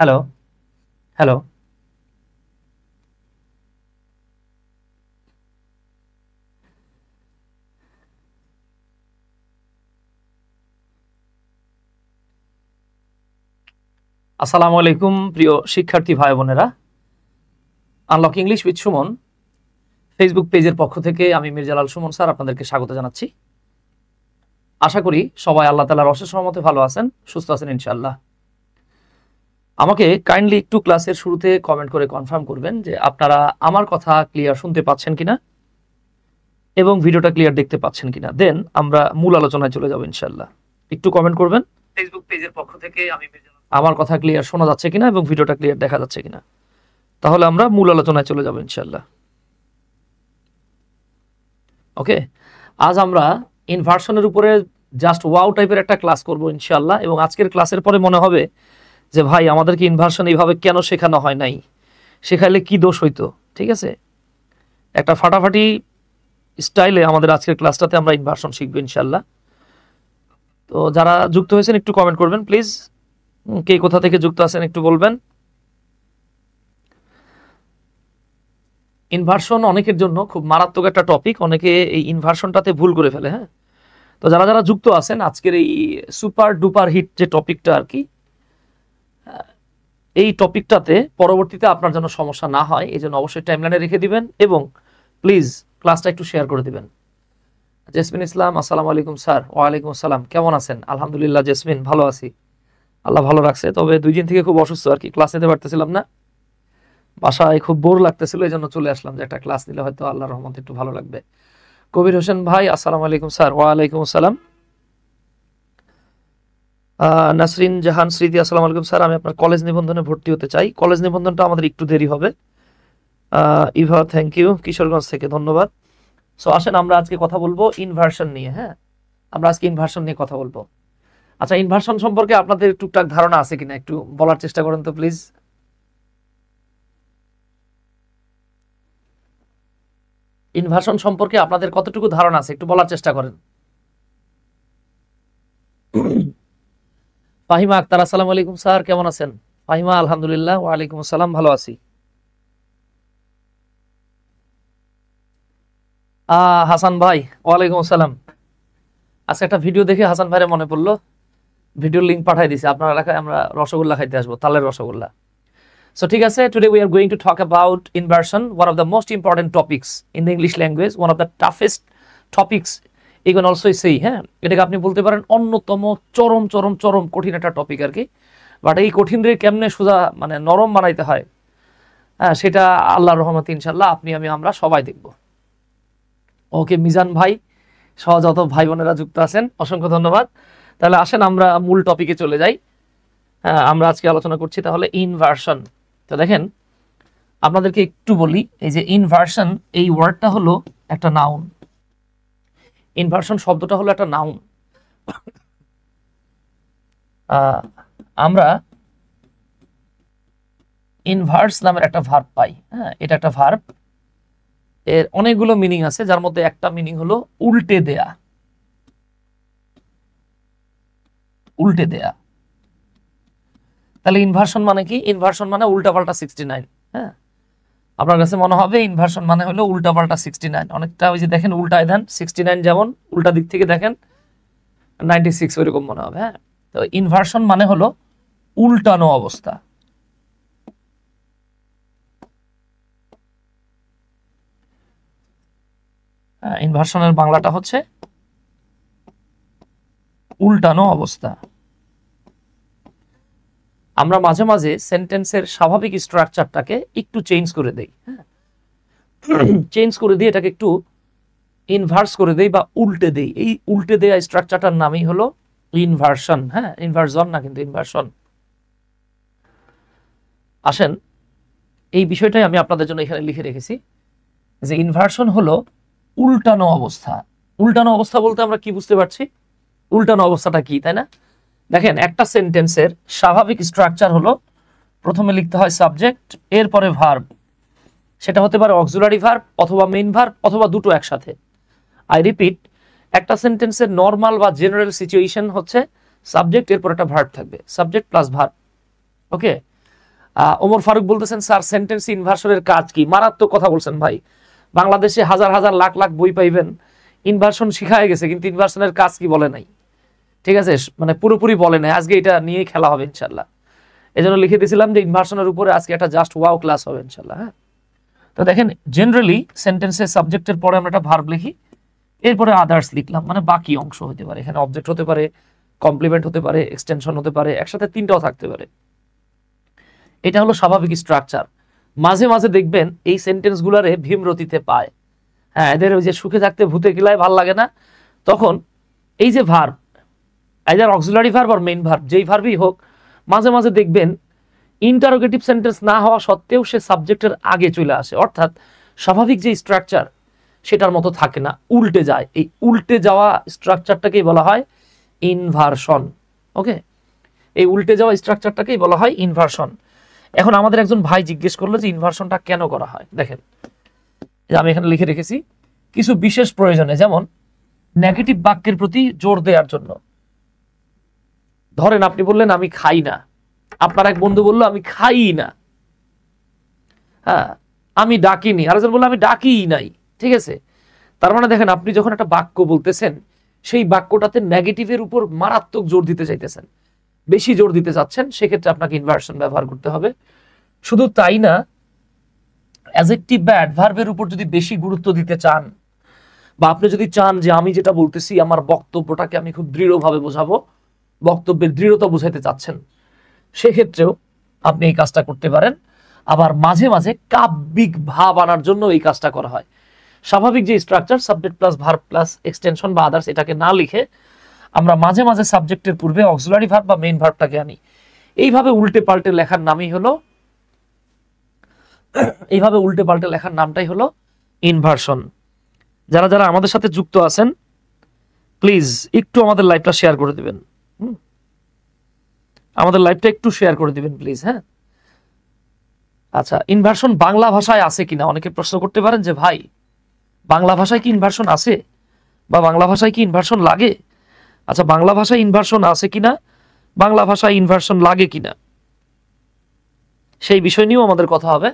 Hello, hello. আসসালামু আলাইকুম প্রিয় শিক্ষার্থী ভাই বোনেরা। Unlock English with Suman Facebook পেজের পক্ষ থেকে আমি মির্জালাল সুমন স্যার আপনাদেরকে স্বাগত জানাচ্ছি। আশা করি সবাই আল্লাহ তাআলার অশেষ রহমতে ভালো আছেন, সুস্থ আছেন ইনশাআল্লাহ। আমাকে কাইন্ডলি একটু ক্লাসের শুরুতে কমেন্ট করে কনফার্ম করবেন যে আপনারা আমার কথা ক্লিয়ার শুনতে পাচ্ছেন কিনা এবং ভিডিওটা ক্লিয়ার দেখতে পাচ্ছেন কিনা। দেন আমরা মূল আলোচনায় চলে যাব ইনশাআল্লাহ। একটু কমেন্ট করবেন ফেসবুক পেজের পক্ষ থেকে আমি আমার কথা ক্লিয়ার শোনা যাচ্ছে কিনা এবং ভিডিওটা ক্লিয়ার দেখা যাচ্ছে কিনা। তাহলে আমরা মূল আলোচনায় চলে যাব ইনশাআল্লাহ। ওকে, আজ আমরা ইনভার্সনের উপরে জাস্ট ওয়াও টাইপের একটা ক্লাস করব ইনশাআল্লাহ। এবং আজকের ক্লাসের পরে মনে হবে যে ভাই আমাদেরকে ইনভার্সন এইভাবে কেন শেখানো হয় নাই, শেখাইলে কি দোষ হইতো। ঠিক আছে, একটা ফাটাফাটি স্টাইলে আমাদের আজকের ক্লাসটাতে আমরা ইনভার্সন শিখবো ইনশাআল্লাহ। তো যারা যুক্ত হয়েছেন একটু কমেন্ট করবেন প্লিজ, কে কোথা থেকে যুক্ত আছেন একটু বলবেন। ইনভার্সন অনেকের জন্য খুব মারাত্মক একটা টপিক, অনেকে এই ইনভার্সনটাতে ভুল করে ফেলে। হ্যাঁ, তো যারা যারা যুক্ত আছেন আজকের এই সুপার ডুপার হিট যে টপিকটা আর কি, এই টপিকটাতে পরবর্তীতে আপনার জন্য সমস্যা না হয় এই জন্য অবশ্যই টাইমলাইনে রেখে দিবেন এবং প্লিজ ক্লাসটা একটু শেয়ার করে দিবেন। জেসমিন ইসলাম, আসসালামু আলাইকুম স্যার। ওয়ালাইকুম আসসালাম, কেমন আছেন? আলহামদুলিল্লাহ জেসমিন, ভালো আছি, আল্লাহ ভালো রাখছে। তবে 2 দিন থেকে খুব অসুস্থ আর কি, ক্লাস নিতে পারতেছিলাম না, বাসায় খুব বোর লাগতেছিল, এই জন্য চলে আসলাম যে একটা ক্লাস নিলে হয়তো আল্লাহর রহমতে একটু ভালো লাগবে। কবির হোসেন ভাই, আসসালামু আলাইকুম স্যার। ওয়ালাইকুম আসসালাম। নাসরিন জাহান স্মৃতি, আসসালামু আলাইকুম স্যার, আমি আপনার কলেজ নিবন্ধনে ভর্তি হতে চাই। কলেজ নিবন্ধনটা আমাদের একটু দেরি হবে। ইভা, থ্যাংক ইউ, কিশোরগঞ্জ থেকে, ধন্যবাদ। সো আসেন আমরা আজকে কথা বলবো ইনভার্সন নিয়ে। হ্যাঁ, আমরা আজকে ইনভার্সন নিয়ে কথা বলবো। আচ্ছা, ইনভার্সন সম্পর্কে আপনাদের টুকটাক ধারণা আছে কিনা একটু বলার চেষ্টা করেন তো প্লিজ। ইনভার্সন সম্পর্কে আপনাদের কতটুকু ধারণা আছে একটু বলার চেষ্টা করেন। ফাহিমা আক্তার, আসসালামু আলাইকুম স্যার, কেমন আছেন? ফাহিমা, আলহামদুলিল্লাহ। ওয়ালাইকুম আসসালাম, ভালো আছি। হাসান ভাই, ওয়ালাইকুম আসসালাম। আচ্ছা, একটা ভিডিও দেখে হাসান ভাইয়ের মনে পড়লো, ভিডিওর লিঙ্ক পাঠিয়ে দিয়েছি। আপনার এলাকায় আমরা রসগোল্লা খাইতে আসবো, তালের রসগোল্লা। So ঠিক আছে, today we are going to talk about inversion, one of the most important topics in the English language, one of the toughest topics you can also say। হ্যাঁ, এটাকে আপনি বলতে পারেন অন্যতম চরম চরম চরম কঠিন একটা টপিক আর কি। বাট এই কঠিন রে কেমনে সোজা মানে নরম বানাইতে হয়, হ্যাঁ, সেটা আল্লাহর রহমতে ইনশাল্লাহ আপনি আমি আমরা সবাই দেখব। ওকে মিজান ভাই সহ যত ভাই বোনেরা যুক্ত আছেন অসংখ্য ধন্যবাদ। তাহলে আসেন আমরা মূল টপিকে চলে যাই। হ্যাঁ, আমরা আজকে আলোচনা করছি তাহলে ইনভার্সন। তো দেখেন আপনাদেরকে একটু বলি, এই যে ইনভার্সন এই ওয়ার্ডটা হলো একটা নাউন। ইনভার্সন শব্দটা হলো একটা নাউন। আমরা ইনভার্স নামের একটা ভার্ব পাই। হ্যাঁ, এটা একটা ভার্ব, এর অনেকগুলো মিনিং আছে, যার মধ্যে একটা মিনিং হলো উল্টে দেয়া। উল্টে দেয়া, তাহলে ইনভার্সন মানে কি? ইনভার্সন মানে উল্টাপাল্টা 69। হ্যাঁ, আপনার কাছে মনে হবে ইনভার্সন মানে হলো উল্টাপাল্টা 69, অনেকটা ওই যে দেখেন উল্টায় দেন 69, যেমন উল্টা দিক থেকে দেখেন 96 ওইরকম মনে হবে। হ্যাঁ, তো ইনভার্সন মানে হলো উল্টানো অবস্থা। ইনভার্সনের বাংলাটা হচ্ছে উল্টানো অবস্থা। আমরা মাঝে মাঝে সেন্টেন্সের স্বাভাবিক স্ট্রাকচারটাকে একটু চেঞ্জ করে দেই। হ্যাঁ, চেঞ্জ করে দিয়ে এটাকে একটু ইনভার্স করে দেই বা উল্টে দেই। এই উল্টে দেয়া স্ট্রাকচারটার নামই হলো ইনভার্সন। হ্যাঁ, ইনভার্সন না, কিন্তু ইনভার্সন। আসেন এই বিষয়টাই আমি আপনাদের জন্য এখানে লিখে রেখেছি যে ইনভার্সন হলো উল্টানো অবস্থা। উল্টানো অবস্থা বলতে আমরা কি বুঝতে পারছি? উল্টানো অবস্থাটা কি, তাই না? দেখেন একটা সেন্টেন্সের স্বাভাবিক স্ট্রাকচার হলো প্রথমে লিখতে হয় সাবজেক্ট, এরপরে ভার্ব। সেটা হতে পারে অক্সিলারি ভার্ব অথবা মেইন ভার্ব অথবা দুটো একসাথে। আই রিপিট, একটা সেন্টেন্সের নর্মাল বা জেনারেল সিচুয়েশন হচ্ছে সাবজেক্ট, এরপর একটা ভার্ব থাকবে, সাবজেক্ট প্লাস ভার্ব। ওকে, ওমর ফারুক বলতেছেন স্যার সেন্টেন্স ইনভার্সনের কাজ কি? মারাত্মক কথা বলছেন ভাই। বাংলাদেশে হাজার হাজার লাখ লাখ বই পাইবেন, ইনভার্সন শিখায় গেছে কিন্তু ইনভার্সনের কাজ কি বলে নাই, ঠিক আছে, মানে পুরোপুরি বলে নাই। আজকে এটা নিয়ে খেলা হবে ইনশাল্লাহ। এই জন্য লিখে দিয়েছিলাম যে ইনভার্সনের উপরে আজকে একটা জাস্ট ওয়াও ক্লাস হবে ইনশাল্লাহ। হ্যাঁ, তো দেখেন জেনারেলি সেন্টেন্সের সাবজেক্টের পরে আমরা একটা ভার্ব লিখি, এরপরে আদার্স লিখলাম, মানে বাকি অংশ হতে পারে। এখানে অবজেক্ট হতে পারে, কমপ্লিমেন্ট হতে পারে, এক্সটেনশন হতে পারে, একসাথে তিনটাও থাকতে পারে। এটা হলো স্বাভাবিক স্ট্রাকচার। মাঝে মাঝে দেখবেন এই সেন্টেন্স গুলারে ভীমরতিতে পায়। হ্যাঁ, এদের ওই যে সুখে থাকতে ভূতে কিলায় ভাল লাগে না, তখন এই যে ভার্ব, আইদার অক্সিলারি ভার্ব আর মেইন ভার্ব, যেই ভার্বই হোক, মাঝে মাঝে দেখবেন ইন্টারোগেটিভ সেন্টেন্স না হওয়া সত্ত্বেও সে সাবজেক্টের আগে চলে আসে, অর্থাৎ স্বাভাবিক যে স্ট্রাকচার সেটার মতো থাকে না, উল্টে যায়। এই উল্টে যাওয়া স্ট্রাকচারটাকেই বলা হয় ইনভার্সন। ওকে, এই উল্টে যাওয়া স্ট্রাকচারটাকেই বলা হয় ইনভার্সন। এখন আমাদের একজন ভাই জিজ্ঞেস করলো যে ইনভার্সনটা কেন করা হয়। দেখেন, আমি এখানে লিখে রেখেছি কিছু বিশেষ প্রয়োজনে, যেমন নেগেটিভ বাক্যের প্রতি জোর দেওয়ার জন্য। ধরেন আপনি বললেন আমি খাই না, আপনার এক বন্ধু বললো আমি খাই না। হ্যাঁ, আমি ডাকিনি, আরেকজন বললো আমি ডাকিই নাই। ঠিক আছে, তার মানে দেখেন আপনি যখন একটা বাক্য বলতেছেন সেই বাক্যটাতে নেগেটিভের উপর মারাত্মক জোর দিতে চাইতেছেন, বেশি জোর দিতে চাচ্ছেন, সেক্ষেত্রে আপনাকে ইনভার্সন ব্যবহার করতে হবে। শুধু তাই না, অ্যাডজেক্টিভ বা অ্যাডভার্বের উপর যদি বেশি গুরুত্ব দিতে চান, বা আপনি যদি চান যে আমি যেটা বলতেছি আমার বক্তব্যটাকে আমি খুব দৃঢ়ভাবে বোঝাবো, বক্তব্যের দৃঢ়তা বুঝাইতে চাচ্ছেন, সেক্ষেত্রেও আপনি এই কাজটা করতে পারেন। আবার মাঝে মাঝে কাব্যিক ভাব আনার জন্য এই কাজটা করা হয়। স্বাভাবিক যে structure subject plus verb plus extension বা আদার্স, এটাকে না লিখে আমরা মাঝে মাঝে সাবজেক্টের পূর্বে অক্সিলারি ভার্ব বা মেইন ভার্বটাকে আনি। এইভাবে উল্টে পাল্টে লেখার নামই হলো, এইভাবে উল্টে পাল্টে লেখার নামটাই হলো ইনভার্সন। যারা যারা আমাদের সাথে যুক্ত আছেন প্লিজ একটু আমাদের লাইভটা শেয়ার করে দিবেন। আমাদের লাইভটা একটু শেয়ার করে দিবেন প্লিজ। হ্যাঁ, আচ্ছা, ইনভার্সন বাংলা ভাষায় আছে কিনা অনেকে প্রশ্ন করতে পারেন যে ভাই বাংলা ভাষায় কি ইনভার্সন আছে, বা বাংলা ভাষায় কি ইনভার্সন লাগে। আচ্ছা, বাংলা ভাষায় ইনভার্সন আছে কিনা, বাংলা ভাষায় ইনভার্সন লাগে কিনা, সেই বিষয় নিয়েও আমাদের কথা হবে।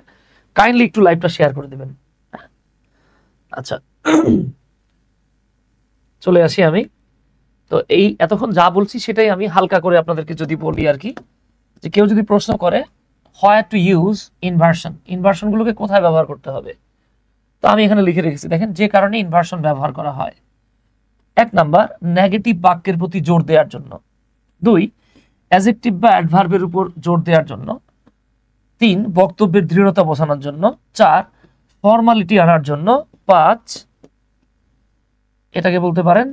কাইন্ডলি একটু লাইভটা শেয়ার করে দিবেন। আচ্ছা, চলে আসি আমি। তো এই এতক্ষণ যা বলছি সেটাই আমি হালকা করে আপনাদেরকে যদি বলি আর কি, যে কেউ যদি প্রশ্ন করে হোয়ার টু ইউজ ইনভার্সন, ইনভার্সন গুলোকে কোথায় ব্যবহার করতে হবে, তো আমি এখানে লিখে রেখেছি। দেখেন, যে কারণে ইনভার্সন ব্যবহার করা হয়: 1 নাম্বার, নেগেটিভ বাক্যের প্রতি জোর দেওয়ার জন্য; 2, অ্যাডজেক্টিভ বা অ্যাডভার্বের উপর জোর দেওয়ার জন্য; 3, বক্তব্যের দৃঢ়তা বোঝানোর জন্য; 4, ফর্মালিটি আনার জন্য; 5, এটাকে বলতে পারেন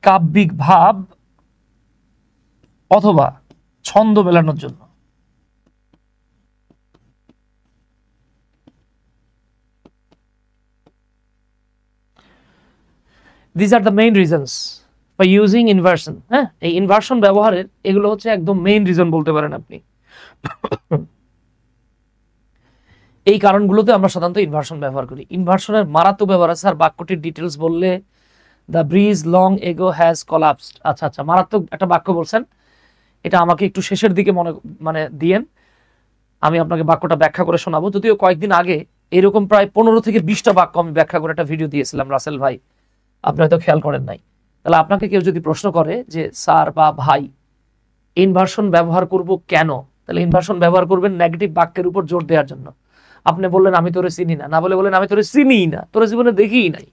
কাব্যিক ভাব অথবা ছন্দ মেলানোর জন্য। These are the main reasons by using inversion. হ্যাঁ, এই ইনভার্সন ব্যবহারের এগুলো হচ্ছে একদম মেইন রিজন বলতে পারেন আপনি। এই কারণগুলোতে আমরা সাধারণত ইনভার্সন ব্যবহার করি। ইনভার্সনের মারাত্মক ব্যবহার আছে। আর বাক্যটির ডিটেলস বললে the bridge long ago has collapsed. আচ্ছা আচ্ছা, মারাত্মক একটা বাক্য বলছেন, এটা আমাকে একটু শেষের দিকে মানে দিয়েন, আমি আপনাকে বাক্যটা ব্যাখ্যা করে শোনাবো। যদিও কয়েকদিন আগে এরকম প্রায় 15 থেকে 20টা বাক্য আমি ব্যাখ্যা করে একটা ভিডিও দিয়েছিলাম রাসেল ভাই, আপনি হয়তো খেয়াল করেন নাই। তাহলে আপনাকে কেউ যদি প্রশ্ন করে যে স্যার বা ভাই ইনভার্সন ব্যবহার করব কেন, তাহলে ইনভার্সন ব্যবহার করবেন নেগেটিভ বাক্যের উপর জোর দেওয়ার জন্য। আপনি বললেন আমি তোরে চিনি না, না বলে বলেন আমি তোরে চিনিই না, তোরে জীবনে দেখিই নাই।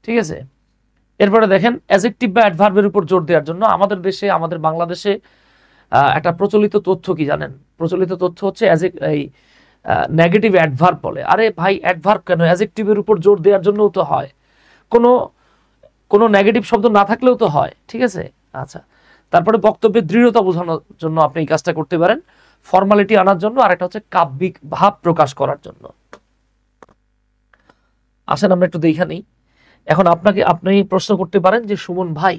ঠিক আছে, এরপরে দেখেন অ্যাডজেক্টিভ বা অ্যাডভার্বের উপর জোর দেওয়ার জন্য। আমাদের দেশে, আমাদের বাংলাদেশে একটা প্রচলিত তথ্য কি জানেন? প্রচলিত তথ্য হচ্ছে এই নেগেটিভ অ্যাডভার্ব বলে। আরে ভাই, অ্যাডভার্ব কেন? অ্যাডজেক্টিভের উপর জোর দেওয়ার জন্যও তো হয়, কোনো নেগেটিভ শব্দ না থাকলেও তো হয়। ঠিক আছে, আচ্ছা, তারপরে বক্তব্যের দৃঢ়তা বোঝানোর জন্য আপনি এই কাজটা করতে পারেন, ফর্মালিটি আনার জন্য, আর একটা হচ্ছে কাব্যিক ভাব প্রকাশ করার জন্য। আসেন আমরা একটু দেখা নেই। এখন আপনি প্রশ্ন করতে পারেন যে সুমন ভাই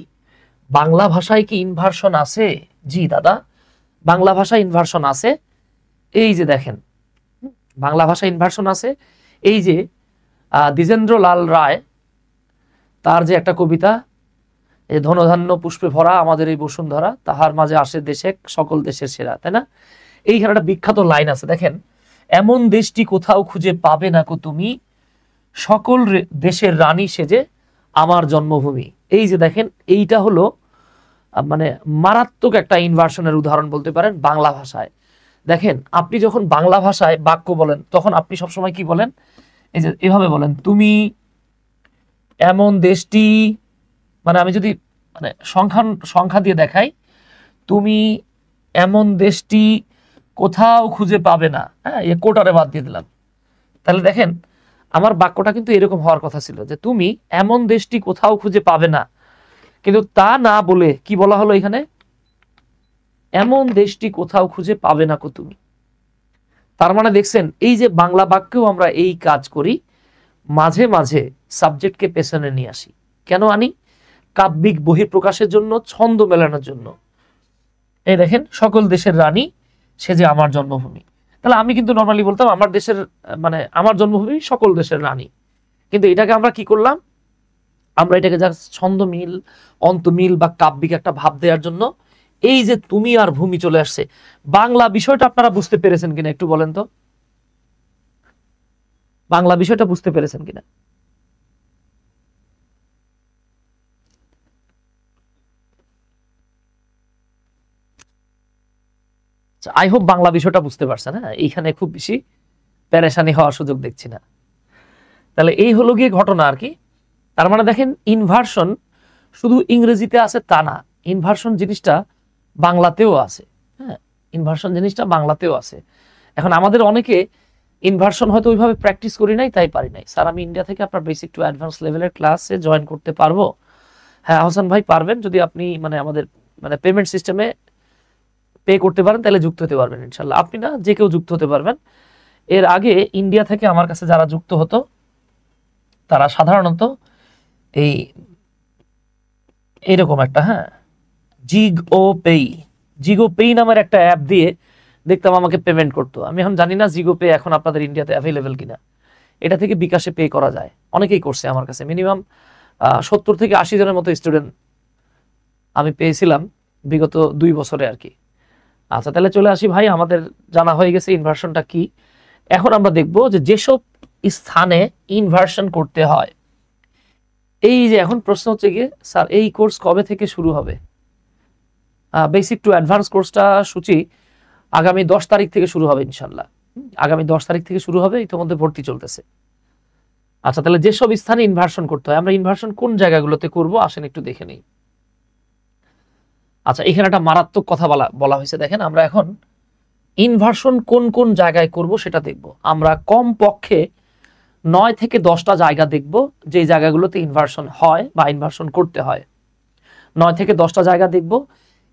বাংলা ভাষায় কি ইনভার্সন আছে? জি দাদা, বাংলা ভাষায় ইনভার্সন আছে। এই যে দেখেন, বাংলা ভাষায় ইনভার্সন আছে। এই যে দ্বিজেন্দ্র লাল রায়, তার যে একটা কবিতা এই ধনধান্য পুষ্পে ভরা আমাদের এই বসুন্ধরা, তাহার মাঝে আসে দেশে সকল দেশের সেরা, তাই না? এইখানে একটা বিখ্যাত লাইন আছে, দেখেন, এমন দেশটি কোথাও খুঁজে পাবে না কো তুমি, সকল দেশের রানী সেজে আমার জন্মভূমি। এই যে দেখেন, এইটা হলো মানে মারাত্মক একটা ইনভার্সনের উদাহরণ বলতে পারেন বাংলা ভাষায়। দেখেন, আপনি যখন বাংলা ভাষায় বাক্য বলেন তখন আপনি সবসময় কি বলেন, এই যে এভাবে বলেন, তুমি এমন দেশটি, মানে আমি যদি মানে সংখ্যা দিয়ে দেখাই, তুমি এমন দেশটি কোথাও খুঁজে পাবে না, হ্যাঁ, এ কোটারে বাদ দিয়ে দিলাম। তাহলে দেখেন, আমার বাক্যটা কিন্তু এরকম হওয়ার কথা ছিল যে তুমি এমন দেশটি কোথাও খুঁজে পাবে না, কিন্তু তা না বলে কি বলা হলো এখানে, এমন দেশটি কোথাও খুঁজে পাবে না কো তুমি। তার মানে দেখছেন, এই যে বাংলা বাক্যেও আমরা এই কাজ করি, মাঝে মাঝে সাবজেক্টকে পেছনে নিয়ে আসি। কেন আনি? কাব্যিক বহিঃপ্রকাশের জন্য, ছন্দ মেলানোর জন্য। এই দেখেন, সকল দেশের রানী সে যে আমার জন্মভূমি। তাহলে আমি কিন্তু নর্মালি বলতাম আমার দেশের, মানে আমার জন্মভূমি সকল দেশের রানী, কিন্তু এটাকে আমরা কি করলাম, আমরা এটাকে জাস্ট ছন্দ মিল, অন্তমিল বা কাব্যিক একটা ভাব দেওয়ার জন্য এই যে তুমি আর ভূমি চলে আসছে। বাংলা বিষয়টা আপনারা বুঝতে পেরেছেন কিনা একটু বলেন তো, বাংলা বিষয়টা বুঝতে পেরেছেন কিনা? আই হোপ বাংলা বিষয়টা বুঝতে পারছেন। হ্যাঁ, এইখানে খুব বেশি প্যারেশানি হওয়ার সুযোগ দেখছি না। তাহলে এই হলো গিয়ে ঘটনা আর কি। তার মানে দেখেন, ইনভার্সন শুধু ইংরেজিতে আছে তা না, ইনভার্সন জিনিসটা বাংলাতেও আছে। হ্যাঁ, ইনভার্সন জিনিসটা বাংলাতেও আছে। এখন আমাদের অনেকে ইনভার্সন হয়তো ওইভাবে প্র্যাকটিস করি নাই, তাই পারি নাই। স্যার, আমি ইন্ডিয়া থেকে আপনার বেসিক টু অ্যাডভান্স লেভেলের ক্লাসে জয়েন করতে পারবো? হ্যাঁ হাসান ভাই, পারবেন, যদি আপনি মানে আমাদের মানে পেমেন্ট সিস্টেমে পে করতে পারেন তাহলে যুক্ত হতে পারবেন ইনশাল্লাহ। আপনি না, যে কেউ যুক্ত হতে পারবেন। এর আগে ইন্ডিয়া থেকে আমার কাছে যারা যুক্ত হতো তারা সাধারণত এই এরকম একটা, হ্যাঁ, জিগো পেই নামের একটা অ্যাপ দিয়ে দেখতাম আমাকে পেমেন্ট করতো। আমি এখন জানি না জিগো পে এখন আপনাদের ইন্ডিয়াতে অ্যাভেলেবেল কিনা। এটা থেকে বিকাশে পে করা যায়, অনেকেই করছে। আমার কাছে মিনিমাম 70 থেকে 80 জনের মতো স্টুডেন্ট আমি পেয়েছিলাম বিগত 2 বছরে আর কি। আচ্ছা, তাহলে চলে আসি ভাই, আমাদের জানা হয়ে গেছে ইনভার্সনটা কি। এখন আমরা দেখব যে যেসব স্থানে ইনভার্সন করতে হয়। এই যে এখন প্রশ্ন হচ্ছে গিয়ে, স্যার এই কোর্স কবে থেকে শুরু হবে? বেসিক টু অ্যাডভান্স কোর্সটা সূচি আগামী 10 তারিখ থেকে শুরু হবে ইনশাল্লাহ। আগামী 10 তারিখ থেকে শুরু হবে, ইতিমধ্যে ভর্তি চলতেছে। আচ্ছা, তাহলে যেসব স্থানে ইনভার্সন করতে হয়, আমরা ইনভার্সন কোন জায়গাগুলোতে করব আসেন একটু দেখে নেই। আচ্ছা, এখানে একটা মারাত্মক কথা বলা হয়েছে। দেখেন, আমরা এখন ইনভার্সন কোন কোন জায়গায় করব সেটা দেখব। আমরা কম পক্ষে 9 থেকে 10টা জায়গা দেখব যে জায়গাগুলোতে ইনভার্সন হয় বা ইনভার্সন করতে হয়। 9 থেকে 10টা জায়গা দেখব।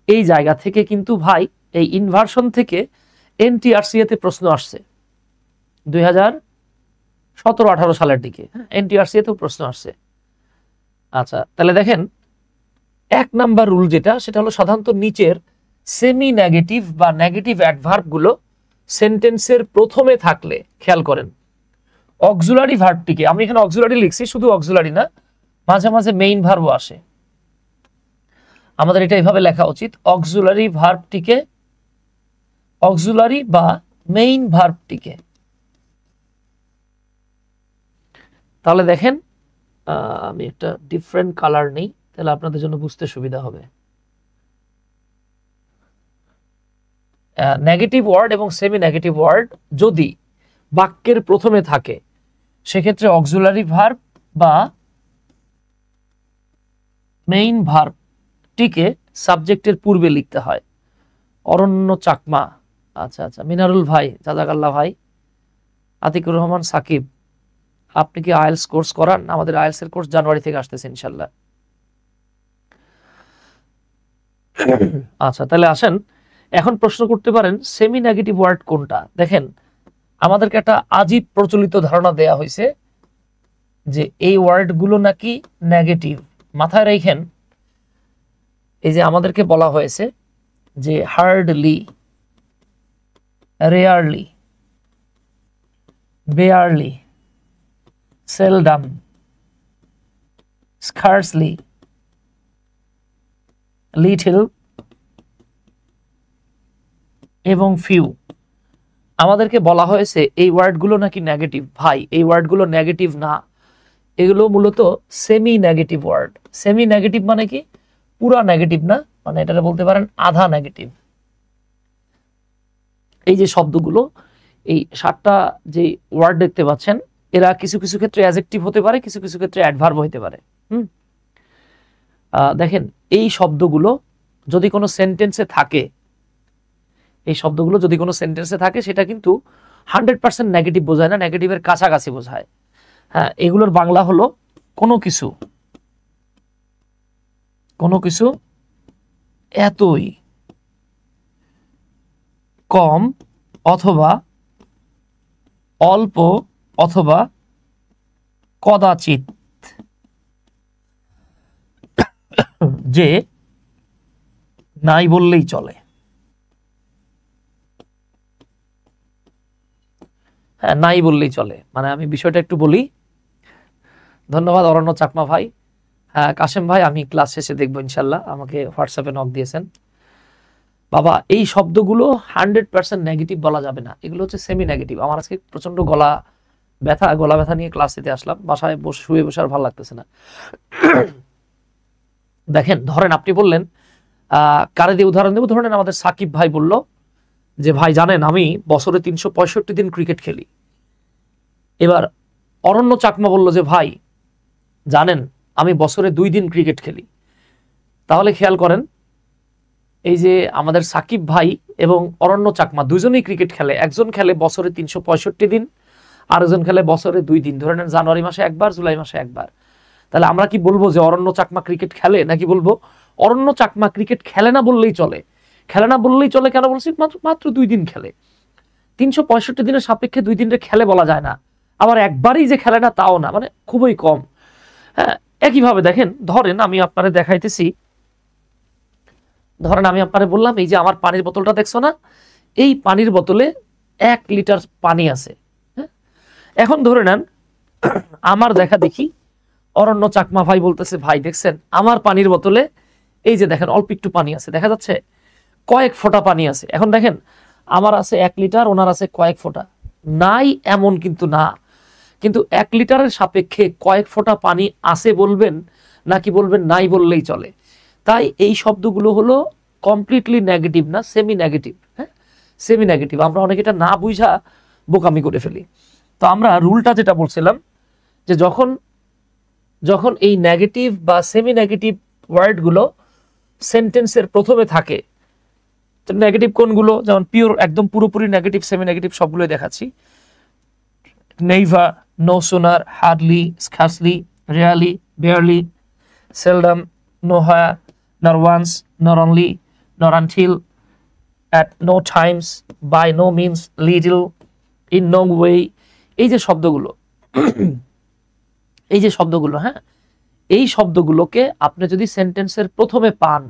এই জায়গা থেকে কিন্তু ভাই, এই ইনভার্সন থেকে এনটিআরসি তে প্রশ্ন আসছে 2017-18 সালের দিকে। এনটিআরসি তেও প্রশ্ন আসছে। আচ্ছা, তাহলে দেখেন, 1 নাম্বার রুল যেটা, সেটা হলো সাধারণত নিচের সেমি নেগেটিভ বা নেগেটিভ অ্যাডভার্ব গুলো সেন্টেন্সের প্রথমে থাকলে, খেয়াল করেন, অক্সিলারি ভার্বটিকে, আমি এখানে অক্সিলারি লিখছি, শুধু অক্সিলারি না, মাঝে মাঝে মেইন ভার্বও আসে। আমাদের এটা এইভাবে লেখা উচিত, অক্সিলারি ভার্বটিকে, অক্সিলারি বা মেইন ভার্বটিকে। তাহলে দেখেন, আমি একটা ডিফারেন্ট কালার নেই, তাহলে আপনাদের জন্য বুঝতে সুবিধা হবে। নেগেটিভ ওয়ার্ড এবং সেমি নেগেটিভ ওয়ার্ড যদি বাক্যের প্রথমে থাকে, সেক্ষেত্রে অক্সিলারি ভার্ব বা মেইন ভার্বটিকে সাবজেক্টের পূর্বে লিখতে হয়। অরণ্য চাকমা, আচ্ছা আচ্ছা, মিনারুল ভাই, জাজাকাল্লাহ ভাই, আতিকুর রহমান সাকিব, আপনি কি আইএলস কোর্স করান? আমাদের আইএলস এর কোর্স জানুয়ারি থেকে আসতেছে ইনশাল্লাহ। আচ্ছা, তাহলে আসেন, এখন প্রশ্ন করতে পারেন সেমি নেগেটিভ ওয়ার্ড কোনটা। দেখেন, আমাদেরকে একটা আজীব প্রচলিত ধারণা দেয়া হয়েছে যে এই ওয়ার্ডগুলো নাকি নেগেটিভ। মাথায় রাখেন, এই যে আমাদেরকে বলা হয়েছে যে hardly, rarely, barely, seldom, scarcely, little এবং ফিউ। আমাদেরকে বলা হয়েছে এই ওয়ার্ডগুলো নাকি নেগেটিভ। ভাই এই ওয়ার্ডগুলো নেগেটিভ না, এগুলো মূলত semi negative word. Semi negative মানে কি? পুরা নেগেটিভ না, মানে এটা বলতে পারেন আধা নেগেটিভ। এই যে শব্দগুলো, এই 7টা যে ওয়ার্ড দেখতে পাচ্ছেন, এরা কিছু কিছু ক্ষেত্রে অ্যাডজেক্টিভ হতে পারে, কিছু কিছু ক্ষেত্রে অ্যাডভার্ব হতে পারে। দেখেন এই শব্দগুলো যদি কোনো সেন্টেন্সে থাকে, এই শব্দগুলো যদি কোনো সেন্টেন্সে থাকে, সেটা কিন্তু 100% নেগেটিভ বোঝায় না, নেগেটিভের কাছাকাছি বোঝায়। হ্যাঁ, এগুলোর বাংলা হলো কোনো কিছু, কোনো কিছু এতই কম অথবা অল্প অথবা কদাচিৎ যে নাই বললেই চলে। হ্যাঁ, নাই বললেই চলে, মানে আমি বিষয়টা একটু বলি। ধন্যবাদ অরণ্য চাকমা ভাই। হ্যাঁ কাশেম ভাই, আমি ক্লাস শেষে দেখবো ইনশাল্লাহ, আমাকে হোয়াটসঅ্যাপে নক দিয়েছেন। বাবা এই শব্দগুলো 100% নেগেটিভ বলা যাবে না, এগুলো হচ্ছে সেমি নেগেটিভ। আমার আজকে প্রচন্ড গলা ব্যথা নিয়ে ক্লাস দিতে আসলাম, বাসায় শুয়ে বসে আর ভালো লাগতেছে না। দেখেন, ধরেন আপনি বললেন, কারে দিয়ে উদাহরণ দেবো, ধরেন আমাদের সাকিব ভাই বলল যে ভাই জানেন আমি বছরে 365 দিন ক্রিকেট খেলি। এবার অরণ্য চাকমা বলল যে ভাই জানেন আমি বছরে 2 দিন ক্রিকেট খেলি। তাহলে খেয়াল করেন, এই যে আমাদের সাকিব ভাই এবং অরণ্য চাকমা দুজনেই ক্রিকেট খেলে। একজন খেলে বছরে 365 দিন, আরেকজন খেলে বছরে 2 দিন। ধরে নেন জানুয়ারি মাসে একবার, জুলাই মাসে একবার। তাহলে আমরা কি বলবো যে অরণ্য চাকমা ক্রিকেট খেলে, নাকি বলবো অরণ্য চাকমা ক্রিকেট খেলে না বললেই চলে? খেলে না বললেই চলে কেন বলছি? মাত্র 2 দিন খেলে। 365 দিনের সাপেক্ষে 2 দিনের খেলে বলা যায় না, আবার একবারই যে খেলে না তাও না, মানে খুবই কম। হ্যাঁ, একইভাবে দেখেন, ধরেন আমি আপনারে দেখাইতেছি, ধরেন আমি আপনারে বললাম এই যে আমার পানির বোতলটা দেখছো না, এই পানির বোতলে 1 লিটার পানি আছে। হ্যাঁ, এখন ধরে নেন আমার দেখা দেখি অরণ্য চাকমা ভাই বলতেছে ভাই দেখছেন আমার পানির বোতলে এই যে দেখেন অল্প একটু পানি আছে, দেখা যাচ্ছে কয়েক ফোঁটা পানি আছে। এখন দেখেন আমার আছে 1 লিটার, ওনার আছে কয়েক ফোঁটা। নাই এমন কিন্তু না, কিন্তু 1 লিটারের সাপেক্ষে কয়েক ফোঁটা পানি আছে বলবেন, নাকি বলবেন নাই বললেই চলে? তাই এই শব্দগুলো হলো কমপ্লিটলি নেগেটিভ না, সেমি নেগেটিভ। হ্যাঁ, সেমি নেগেটিভ। আমরা অনেক এটা না বুঝা বোকামি করে ফেলি। তো আমরা রুলটা যেটা বলছিলাম, যে যখন এই নেগেটিভ বা সেমি নেগেটিভ ওয়ার্ডগুলো সেন্টেন্সের প্রথমে থাকে, নেগেটিভ কোনগুলো, যেমন পিওর একদম পুরোপুরি নেগেটিভ, সেমি নেগেটিভ সবগুলোই দেখাচ্ছি। Neither, no sooner, hardly, scarcely, rarely, barely, seldom, nowhere, nor once, nor only, nor until, at no times, by no means, little, in no way। এই যে শব্দগুলো এই যে শব্দগুলো, হ্যাঁ, এই শব্দগুলোকে আপনি যদি সেন্টেন্সের প্রথমে পান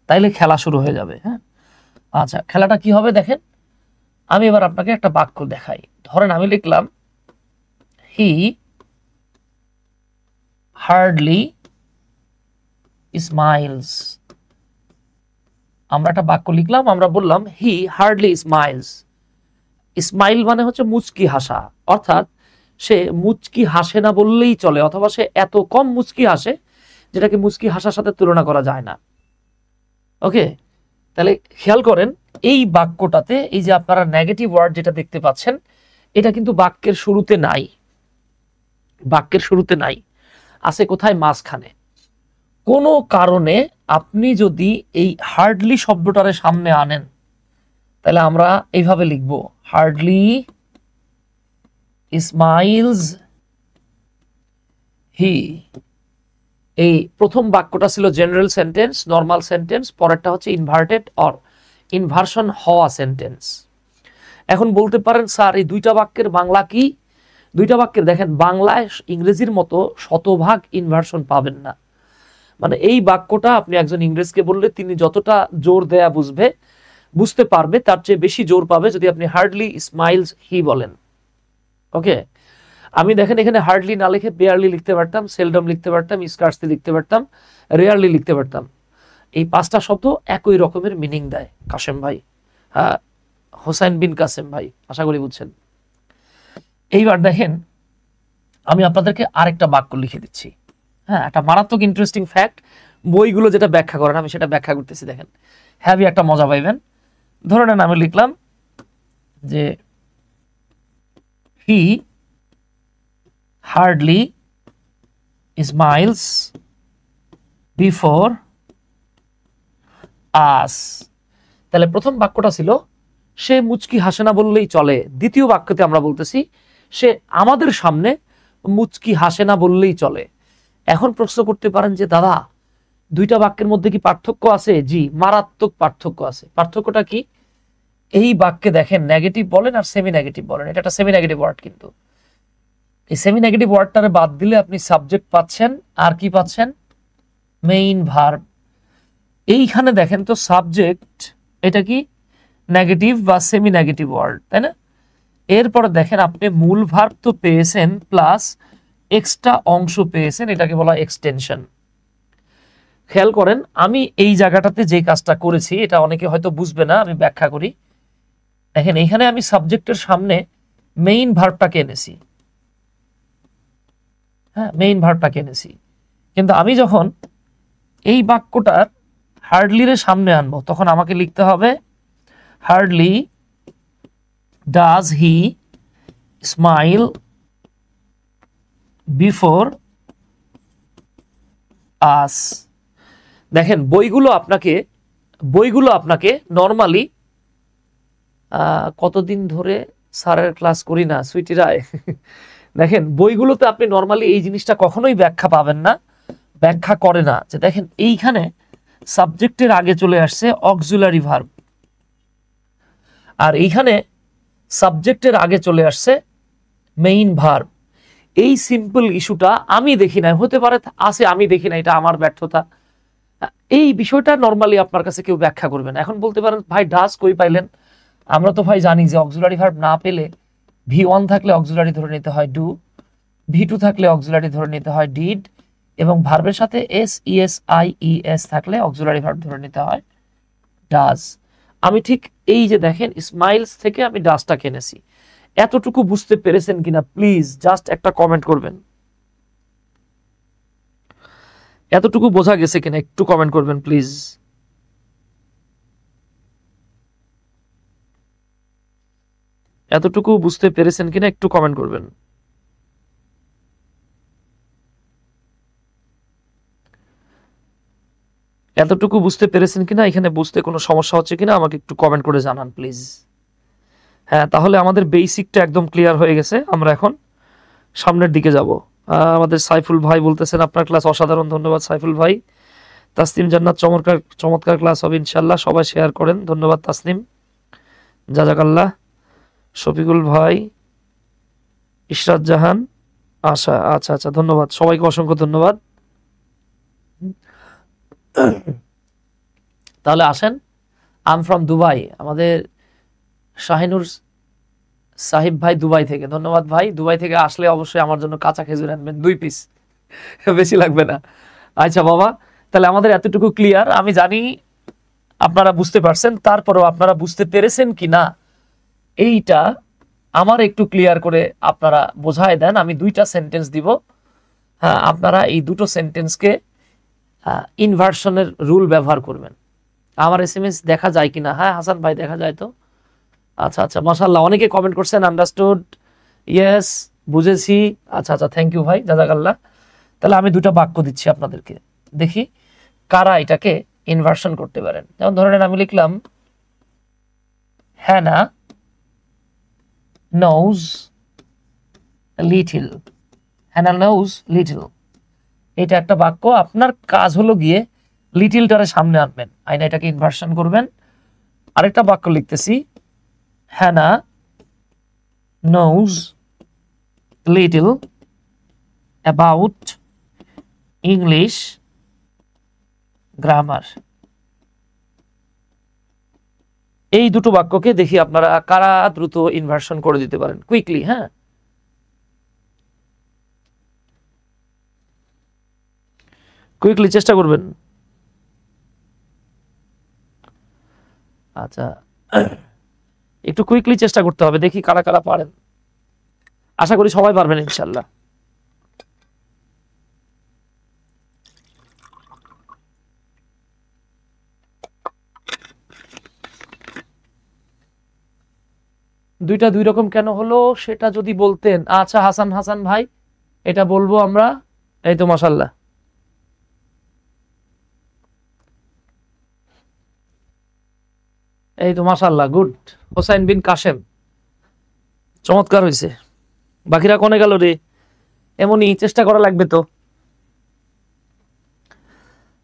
তাইলে খেলা শুরু হয়ে যাবে। হ্যাঁ, আচ্ছা খেলাটা কি হবে দেখেন, আমি এবার আপনাকে একটা বাক্য দেখাই। ধরেন আমি লিখলাম হি হার্ডলি স্মাইলস। আমরা একটা বাক্য লিখলাম, আমরা বললাম হি হার্ডলি স্মাইলস। স্মাইল মানে হচ্ছে মুচকি হাসা, অর্থাৎ সে মুচকি হাসে না বললেই চলে, অথবা সে এত কম মুচকি হাসে যেটাকে মুচকি হাসার সাথে তুলনা করা যায় না। ওকে, তাহলে খেয়াল করেন এই বাক্যটাতে এই যে আপনারা নেগেটিভ ওয়ার্ড যেটা দেখতে পাচ্ছেন, এটা কিন্তু বাক্যের শুরুতে নাই। বাক্যের শুরুতে নাই, আছে কোথায়? মাঝখানে। কোনো কারণে আপনি যদি এই হার্ডলি শব্দটারে সামনে আনেন, তাহলে আমরা এইভাবে লিখব, হার্ডলি স্মাইলস হি। এই প্রথম বাক্যটা ছিল জেনারেল সেন্টেন্স, নর্মাল সেন্টেন্স, পরেরটা হচ্ছে ইনভার্টেড অর ইনভার্সন হওয়া সেন্টেন্স। এখন বলতে পারেন স্যার এই দুইটা বাক্যের বাংলা কি? দুইটা বাক্যের দেখেন বাংলায় ইংরেজির মতো শতভাগ ইনভার্সন পাবেন না। মানে এই বাক্যটা আপনি একজন ইংরেজকে বললে তিনি যতটা জোর দেয়া বুঝতে পারবে, তার চেয়ে বেশি জোর পাবে যদি আপনি হার্ডলি স্মাইলস হি বলেন। ওকে, আমি দেখেন এখানে হার্ডলি না লিখে বেয়ারলি লিখতে পারতাম, সেলডম লিখতে পারতাম, স্কার্সলি লিখতে পারতাম, রেয়ারলি লিখতে পারতাম। এই 5টা শব্দ একই রকমের মিনিং দেয় কাসেম ভাই, হ্যাঁ হোসেন বিন কাসেম ভাই, আশা করি বুঝছেন। এইবার দেখেন আমি আপনাদেরকে আরেকটা বাক্য লিখে দিচ্ছি। হ্যাঁ, একটা মারাত্মক ইন্টারেস্টিং ফ্যাক্ট, বইগুলো যেটা ব্যাখ্যা করেন আমি সেটা ব্যাখ্যা করতেছি। দেখেন হ্যাভি একটা মজা পাইবেন। ধরে নেন আমি লিখলাম যে হি হার্ডলি স্মাইলস বিফোর আস। তাহলে প্রথম বাক্যটা ছিল সে মুচকি হাসে না বললেই চলে। দ্বিতীয় বাক্যতে আমরা বলতেছি সে আমাদের সামনে মুচকি হাসে না বললেই চলে। এখন প্রশ্ন করতে পারেন যে দাদা দুইটা বাক্যের মধ্যে কি পার্থক্য আছে? জি, মারাত্মক পার্থক্য আছে। পার্থক্যটা কি? এই বাক্যে দেখেন নেগেটিভ বলেন আর সেমি নেগেটিভ বলেন, এটা একটা সেমি নেগেটিভ ওয়ার্ড, কিন্তু এই সেমি নেগেটিভ ওয়ার্ডটারে বাদ দিলে আপনি সাবজেক্ট পাচ্ছেন আর কি পাচ্ছেন? Main verb. এইখানে দেখেন তো সাবজেক্ট এটা কি নেগেটিভ বা সেমি নেগেটিভ ওয়ার্ড, তাই না? এরপরে দেখেন আপনি মূল ভার্ব তো পেয়েছেন প্লাস এক্সট্রা অংশ পেয়েছেন, এটাকে বলা এক্সটেনশন। খেয়াল করেন আমি এই জায়গাটাতে যে কাজটা করেছি এটা অনেকে হয়তো বুঝবে না, আমি ব্যাখ্যা করি। দেখেন এইখানে আমি সাবজেক্টের সামনে মেইন ভার্বটাকে এনেছি, হ্যাঁ মেইন ভার্বটাকে এনেছি, কিন্তু আমি যখন এই বাক্যটার হার্ডলির সামনে আনবো তখন আমাকে লিখতে হবে hardly does he smile before us. দেখেন বইগুলো আপনাকে নর্মালি কতদিন ধরে স্যারের ক্লাস করি না সুইটি রায় দেখেন বইগুলোতে আপনি নর্মালি এই জিনিসটা কখনোই ব্যাখ্যা পাবেন না, ব্যাখ্যা করে না যে দেখেন এইখানে সাবজেক্টের আগে চলে আসছে অক্সিলারি ভার্ব আর এইখানে সাবজেক্টের আগে চলে আসছে মেইন ভার্ব। এই সিম্পল ইস্যুটা আমি দেখি না, হতে পারে আছে আমি দেখি না, এটা আমার ব্যর্থতা। এই বিষয়টা নরমালি আপনার কাছে কেউ ব্যাখ্যা করবে না। এখন বলতে পারেন ভাই ডাজ কই পাইলেন? আমরা তো ভাই জানি যে অক্সিলারি ভার্ব না পেলে V1 থাকলে অক্সিলারি ধরে নিতে হয় ডু, V2 থাকলে অক্সিলারি ধরে নিতে হয় ডিড, এবং ভার্বের সাথে SES থাকলে অক্সিলারি ভার্ব ধরে নিতে হয় ডাজ। আমি ঠিক এই যে দেখেন স্মাইলস থেকে আমি ডাজটা কিনেছি। এতটুকু বুঝতে পেরেছেন কিনা প্লিজ জাস্ট একটা কমেন্ট করবেন। এতটুকু বোঝা গেছে কিনা একটু কমেন্ট করবেন প্লিজ। এতটুকু বুঝতে পেরেছেন কিনা একটু কমেন্ট করবেন। এতটুকু বুঝতে পেরেছেন কিনা, এখানে বুঝতে কোনো সমস্যা হচ্ছে কিনা আমাকে একটু কমেন্ট করে জানান প্লিজ। হ্যাঁ, তাহলে আমাদের বেসিকটা একদম ক্লিয়ার হয়ে গেছে, আমরা এখন সামনের দিকে যাব। আমাদের সাইফুল ভাই বলতেছেন আপনার ক্লাস অসাধারণ, ধন্যবাদ সাইফুল ভাই। তাসনিম জান্নাত চমৎকার ক্লাস হবে ইনশাল্লাহ, সবাই শেয়ার করেন, ধন্যবাদ তাসনিম, জাজাকাল্লাহ। শফিকুল ভাই, ইশরাত জাহান, আশা, আচ্ছা ধন্যবাদ সবাইকে, অসংখ্য ধন্যবাদ। তাহলে আসেন, আম ফ্রম দুবাই, আমাদের শাহিনুর সাহিব ভাই দুবাই থেকে, ধন্যবাদ ভাই। দুবাই থেকে আসলে অবশ্যই আমার জন্য কাঁচা খেজুর আনবেন 2 পিস, বেশি লাগবে না। আচ্ছা বাবা, তাহলে আমাদের এতটুকু ক্লিয়ার। আমি জানি আপনারা বুঝতে পারছেন, তারপরেও আপনারা বুঝতে পেরেছেন কি না এইটা আমার একটু ক্লিয়ার করে আপনারা বোঝায় দেন। আমি 2টা সেন্টেন্স দিব, হ্যাঁ আপনারা এই 2টো সেন্টেন্সকে ইনভার্সনের রুল ব্যবহার করবেন। আমার SMS দেখা যায় কিনা? হ্যাঁ হাসান ভাই দেখা যায় তো, আচ্ছা মাশাআল্লাহ, অনেকে কমেন্ট করছেন আন্ডারস্টুড, ইয়েস বুঝেছি, আচ্ছা থ্যাংক ইউ ভাই, জাযাকাল্লাহ। তাহলে আমি 2টা বাক্য দিচ্ছি আপনাদেরকে, দেখি কারা এটাকে ইনভার্সন করতে পারেন। যেমন ধরে নেন আমি লিখলাম হ্যানা knows little, হ্যানা knows little। এটা একটা বাক্য, আপনার কাজ হলো গিয়ে লিটিলটারে সামনে আনবেন, আইনা এটাকে ইনভার্সন করবেন। আরেকটা বাক্য লিখতেছি, হ্যানা knows little about English grammar। এই 2টো বাক্যকে দেখি আপনারা কারা দ্রুত ইনভার্সন করে দিতে পারেন কুইকলি। হ্যাঁ, কুইকলি চেষ্টা করবেন। আচ্ছা, একটু কুইকলি চেষ্টা করতে হবে, দেখি কারা কারা পারেন। আশা করি সবাই পারবেন ইনশাল্লাহ। দুইটা দুই রকম কেন হলো সেটা যদি বলতেন। আচ্ছা হাসান হাসান ভাই, এটা বলবো আমরা। এই তো মাশাআল্লাহ, এই তো মাশাআল্লাহ, গুড। হোসাইন বিন কাশেম, চমৎকার হয়েছে। বাকিরা কোনে গেল রে? এমনই চেষ্টা করা লাগবে তো।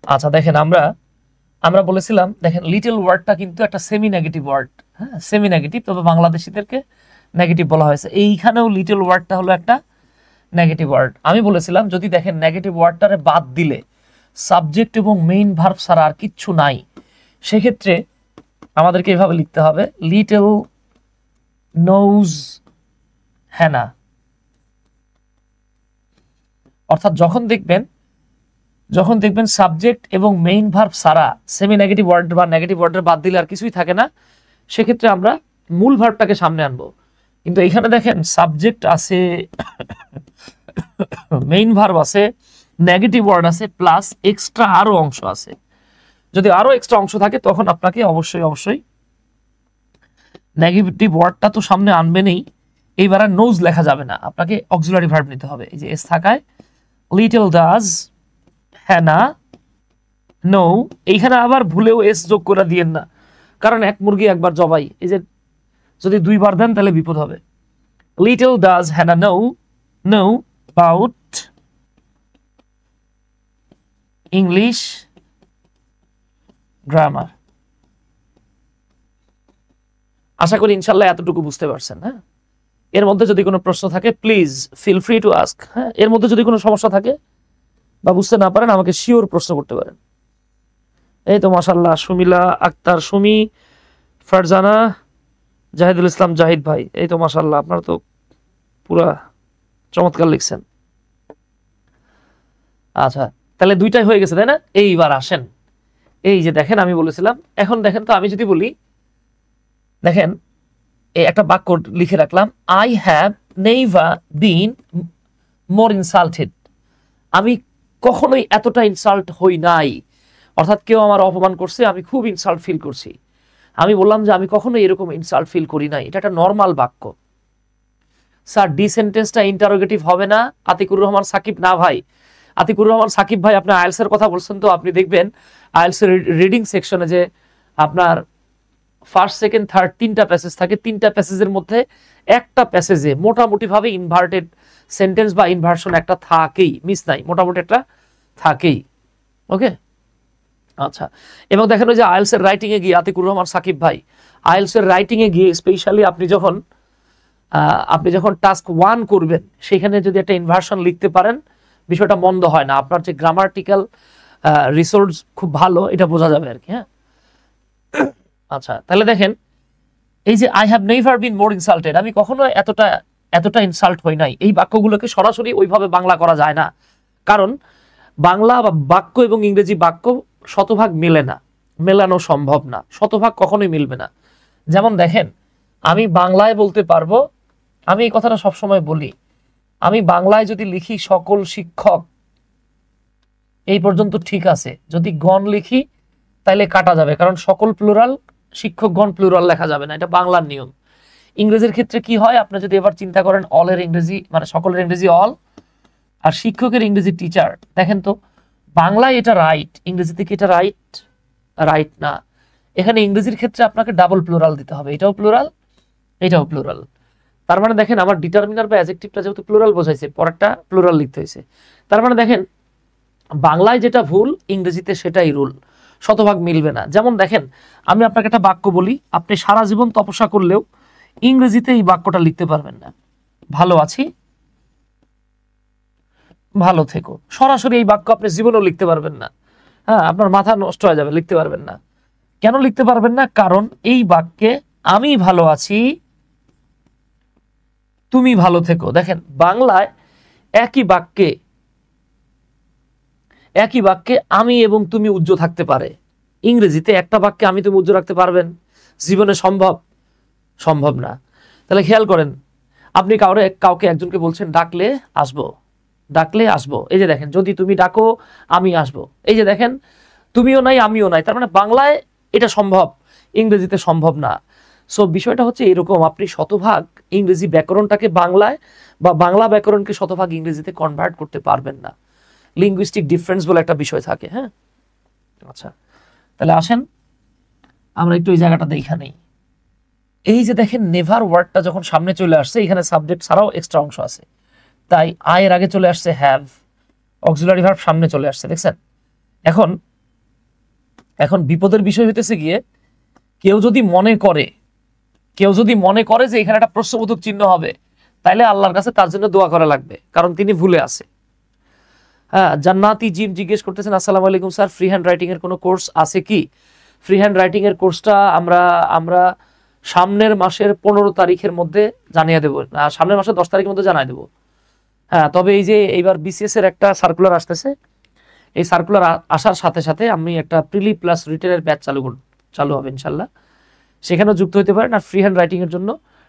আচ্ছা দেখেন, আমরা বলেছিলাম, দেখেন লিটল ওয়ার্ডটা কিন্তু একটা সেমি নেগেটিভ ওয়ার্ড। হ্যাঁ, সেমি নেগেটিভ, তবে বাংলাদেশিদেরকে নেগেটিভ বলা হয়েছে। এইখানেও লিটল ওয়ার্ডটা হলো একটা নেগেটিভ ওয়ার্ড। আমি বলেছিলাম যদি দেখেন নেগেটিভ ওয়ার্ডটারে বাদ দিলে সাবজেক্ট এবং মেইন ভার্ব ছাড়া আর কিচ্ছু নাই, সেক্ষেত্রে আমাদেরকে এভাবে লিখতে হবে, লিটল নোজ হ্যানা। অর্থাৎ যখন দেখবেন সাবজেক্ট এবং মেইন ভার্ব ছাড়া সেমি নেগেটিভ ওয়ার্ড বা নেগেটিভ ওয়ার্ডের বাদ দিলে আর কিছুই থাকে না, সেক্ষেত্রে আমরা মূল ভার্বটাকে সামনে আনবো। কিন্তু এখানে দেখেন সাবজেক্ট আছে, মেইন ভার্ব আছে, নেগেটিভ ওয়ার্ড আছে, প্লাস এক্সট্রা আরো অংশ আছে। যদি আরো এক্সট্রা অংশ থাকে তখন আপনাকে অবশ্যই নেগেটিভ ওয়ার্ডটা তো সামনে আনবেনই। এইবার আর নোজ লেখা যাবে না, আপনাকে অক্সিলারি ভার্ব নিতে হবে। এই যে এস থাকায় লিটল ডাজ হ্যানা নো, এইখানে আবার ভুলেও এস যোগ করে দিয়েন না, কারণ এক মুরগি একবার জবাই। এই যে যদি দুইবার দেন তাহলে বিপদ হবে। Little does Hannah know about English grammar. আশা করি ইনশাল্লাহ এতটুকু বুঝতে পারছেন। হ্যাঁ, এর মধ্যে যদি কোনো প্রশ্ন থাকে please feel free to ask. হ্যাঁ, এর মধ্যে যদি কোনো সমস্যা থাকে বা বুঝতে না পারেন আমাকে শিওর প্রশ্ন করতে পারেন। এই তো মাশাআল্লাহ, সুমিলা আক্তার সুমি, ফারজানা, জাহিদুল ইসলাম জাহিদ ভাই, এই তো মাশাআল্লাহ, আপনারা তো পুরা চমৎকার লিখছেন। আচ্ছা, তাহলে দুইটাই হয়ে গেছে তাই না? এইবার আসেন, এই যে দেখেন আমি বলেছিলাম, এখন দেখেন তো আমি যদি বলি, দেখেন এই একটা বাক্য লিখে রাখলাম, I have never been more insulted. আমি কখনোই এতটা ইনসাল্ট হই নাই, অর্থাৎ কেউ আমার অপমান করছে, আমি খুব ইনসাল্ট ফিল করছি। আমি বললাম যে আমি কখনোই এরকম ইনসাল্ট ফিল করি নাই, এটা একটা নর্মাল বাক্য। স্যার ডি সেন্টেন্সটা ইন্টারোগেটিভ হবে না? আতিকুর রহমান সাকিব, না ভাই, আতিকুর রহমান সাকিব ভাই আপনি আইএলস এর কথা বলছেন তো, আপনি দেখবেন আইএলস এর রিডিং সেকশনে যে আপনার ফার্স্ট সেকেন্ড থার্ড তিনটা প্যাসেজ থাকে, তিনটা প্যাসেজের মধ্যে একটা প্যাসেজে মোটামুটি ভাবে ইনভার্টেড সেন্টেন্স বা ইনভার্সন একটা থাকেই, মিস নাই, মোটামুটি একটা থাকেই। ওকে, আচ্ছা। এবং দেখেন ওই যে আইএলস এর রাইটিং এ গিয়ে আতিকুর রহমান সাকিব ভাই, আইএলস এর রাইটিং এ গিয়ে স্পেশালি আপনি যখন টাস্ক 1 করবেন, সেখানে যদি একটা ইনভার্সন লিখতে পারেন, বিষয়টা মন্দ হয় না। আপনার যে গ্রামাটিক্যাল রিসোর্স খুব ভালো, এটা বোঝা যাবে আর কি। হ্যাঁ, আচ্ছা, তাহলে দেখেন এই যে I have never been more insulted, আমি কখনো এতটা ইনসাল্ট হই নাই, এই বাক্যগুলোকে সরাসরি ওইভাবে বাংলা করা যায় না, কারণ বাংলা বাক্য এবং ইংরেজি বাক্য শতভাগ মেলে না, মেলানো সম্ভব না, শতভাগ কখনোই মিলবে না। যেমন দেখেন আমি বাংলায় বলতে পারবো, আমি এই কথাটা সবসময় বলি, আমি বাংলায় যদি লিখি সকল শিক্ষক, এই পর্যন্ত ঠিক আছে। যদি গণ লিখি তাইলে কাটা যাবে, কারণ সকল প্লুরাল, শিক্ষকগণ প্লুরাল লেখা যাবে না, এটা বাংলার নিয়ম। ইংরেজির ক্ষেত্রে কি হয়, আপনি যদি এবার চিন্তা করেন, অলের ইংরেজি মানে সকলের ইংরেজি অল, আর শিক্ষকের ইংরেজি টিচার। দেখেন তো বাংলায় এটা রাইট, ইংরেজিতে কি এটা রাইট না। এখানে ইংরেজির ক্ষেত্রে আপনাকে ডাবল প্লুরাল দিতে হবে, এটাও প্লুরাল, এটাও প্লুরাল। তার মানে দেখেন আমার ডিটারমিনার বা অ্যাডজেক্টিভটা যেহেতু প্লুরাল বোঝাইছে, পরেরটা প্লুরাল লিখতে হয়েছে। তার মানে দেখেন বাংলায় যেটা ভুল, ইংরেজিতে সেটাই রুল, শতভাগ মিলবে না। যেমন দেখেন আমি আপনাকে একটা বাক্য বলি, আপনি সারা জীবন তপস্যা করলেও ইংরেজিতে এই বাক্যটা লিখতে পারবেন না, ভালো আছি ভালো থেকো। সরাসরি এই বাক্য আপনি জীবনেও লিখতে পারবেন না। হ্যাঁ, আপনার মাথা নষ্ট হয়ে যাবে, লিখতে পারবেন না। কেন লিখতে পারবেন না? কারণ এই বাক্যে আমি ভালো আছি, তুমি ভালো থেকো। দেখেন বাংলায় একই বাক্যে আমি এবং তুমি উজ্জ্ব থাকতে পারে, ইংরেজিতে একটা বাক্যে আমি তুমি উজ্জ্ব রাখতে পারবেন? জীবনে সম্ভব না। তাহলে খেয়াল করেন, আপনি কাউকে একজনকে বলছেন ডাকলে আসবো, এই যে দেখেন, যদি তুমি ডাকো আমি আসবো, এই যে দেখেন তুমিও নাই আমিও নাই, তার মানে বাংলায় এটা সম্ভব, ইংরেজিতে সম্ভব না। সো বিষয়টা হচ্ছে এরকম, আপনি শতভাগ ইংরেজি ব্যাকরণটাকে বাংলায় বা বাংলা ব্যাকরণকে শতভাগ ইংরেজিতে কনভার্ট করতে পারবেন না। লিঙ্গুইস্টিক ডিফারেন্স বলে একটা বিষয় থাকে। হ্যাঁ, আচ্ছা, তাহলে আসেন আমরা একটু এই জায়গাটা দেখা নেই। এই যে দেখেন নেভার ওয়ার্ডটা যখন সামনে চলে আসছে, এখানে সাবজেক্ট ছাড়াও এক্সট্রা অংশ আছে, তাই আয়ের আগে চলে আসছে হ্যাভ, অক্সিলারি ভার্ব সামনে চলে আসছে, দেখছেন। এখন বিপদের বিষয় হইতেছে গিয়ে কেউ যদি মনে করে যে এখানে একটা প্রশ্নবোধক চিহ্ন হবে, তাইলে আল্লাহর কাছে তার জন্য দোয়া করা লাগবে, কারণ তিনি ভুলে আছে। হ্যাঁ, জান্নাতি জিম জিজ্ঞেস করতেছেন, আসসালামু আলাইকুম স্যার, ফ্রি হ্যান্ড রাইটিং এর কোনো কোর্স আছে কি? ফ্রি হ্যান্ড রাইটিং এর কোর্সটা আমরা সামনের মাসের 15 তারিখের মধ্যে জানিয়ে দেবো, সামনের মাসের 10 তারিখের মধ্যে জানিয়ে দেবো। হ্যাঁ, তবে এই যে এইবার বিসিএস এর একটা সার্কুলার আসতেছে, এই সার্কুলার আসার সাথে সাথে আমি একটা প্রিলি প্লাস রিটেনের ব্যাচ চালু হবে ইনশাল্লাহ, সেখানেও যুক্ত হতে পারেন। আর ফ্রি হ্যান্ড রাইটিং এর জন্য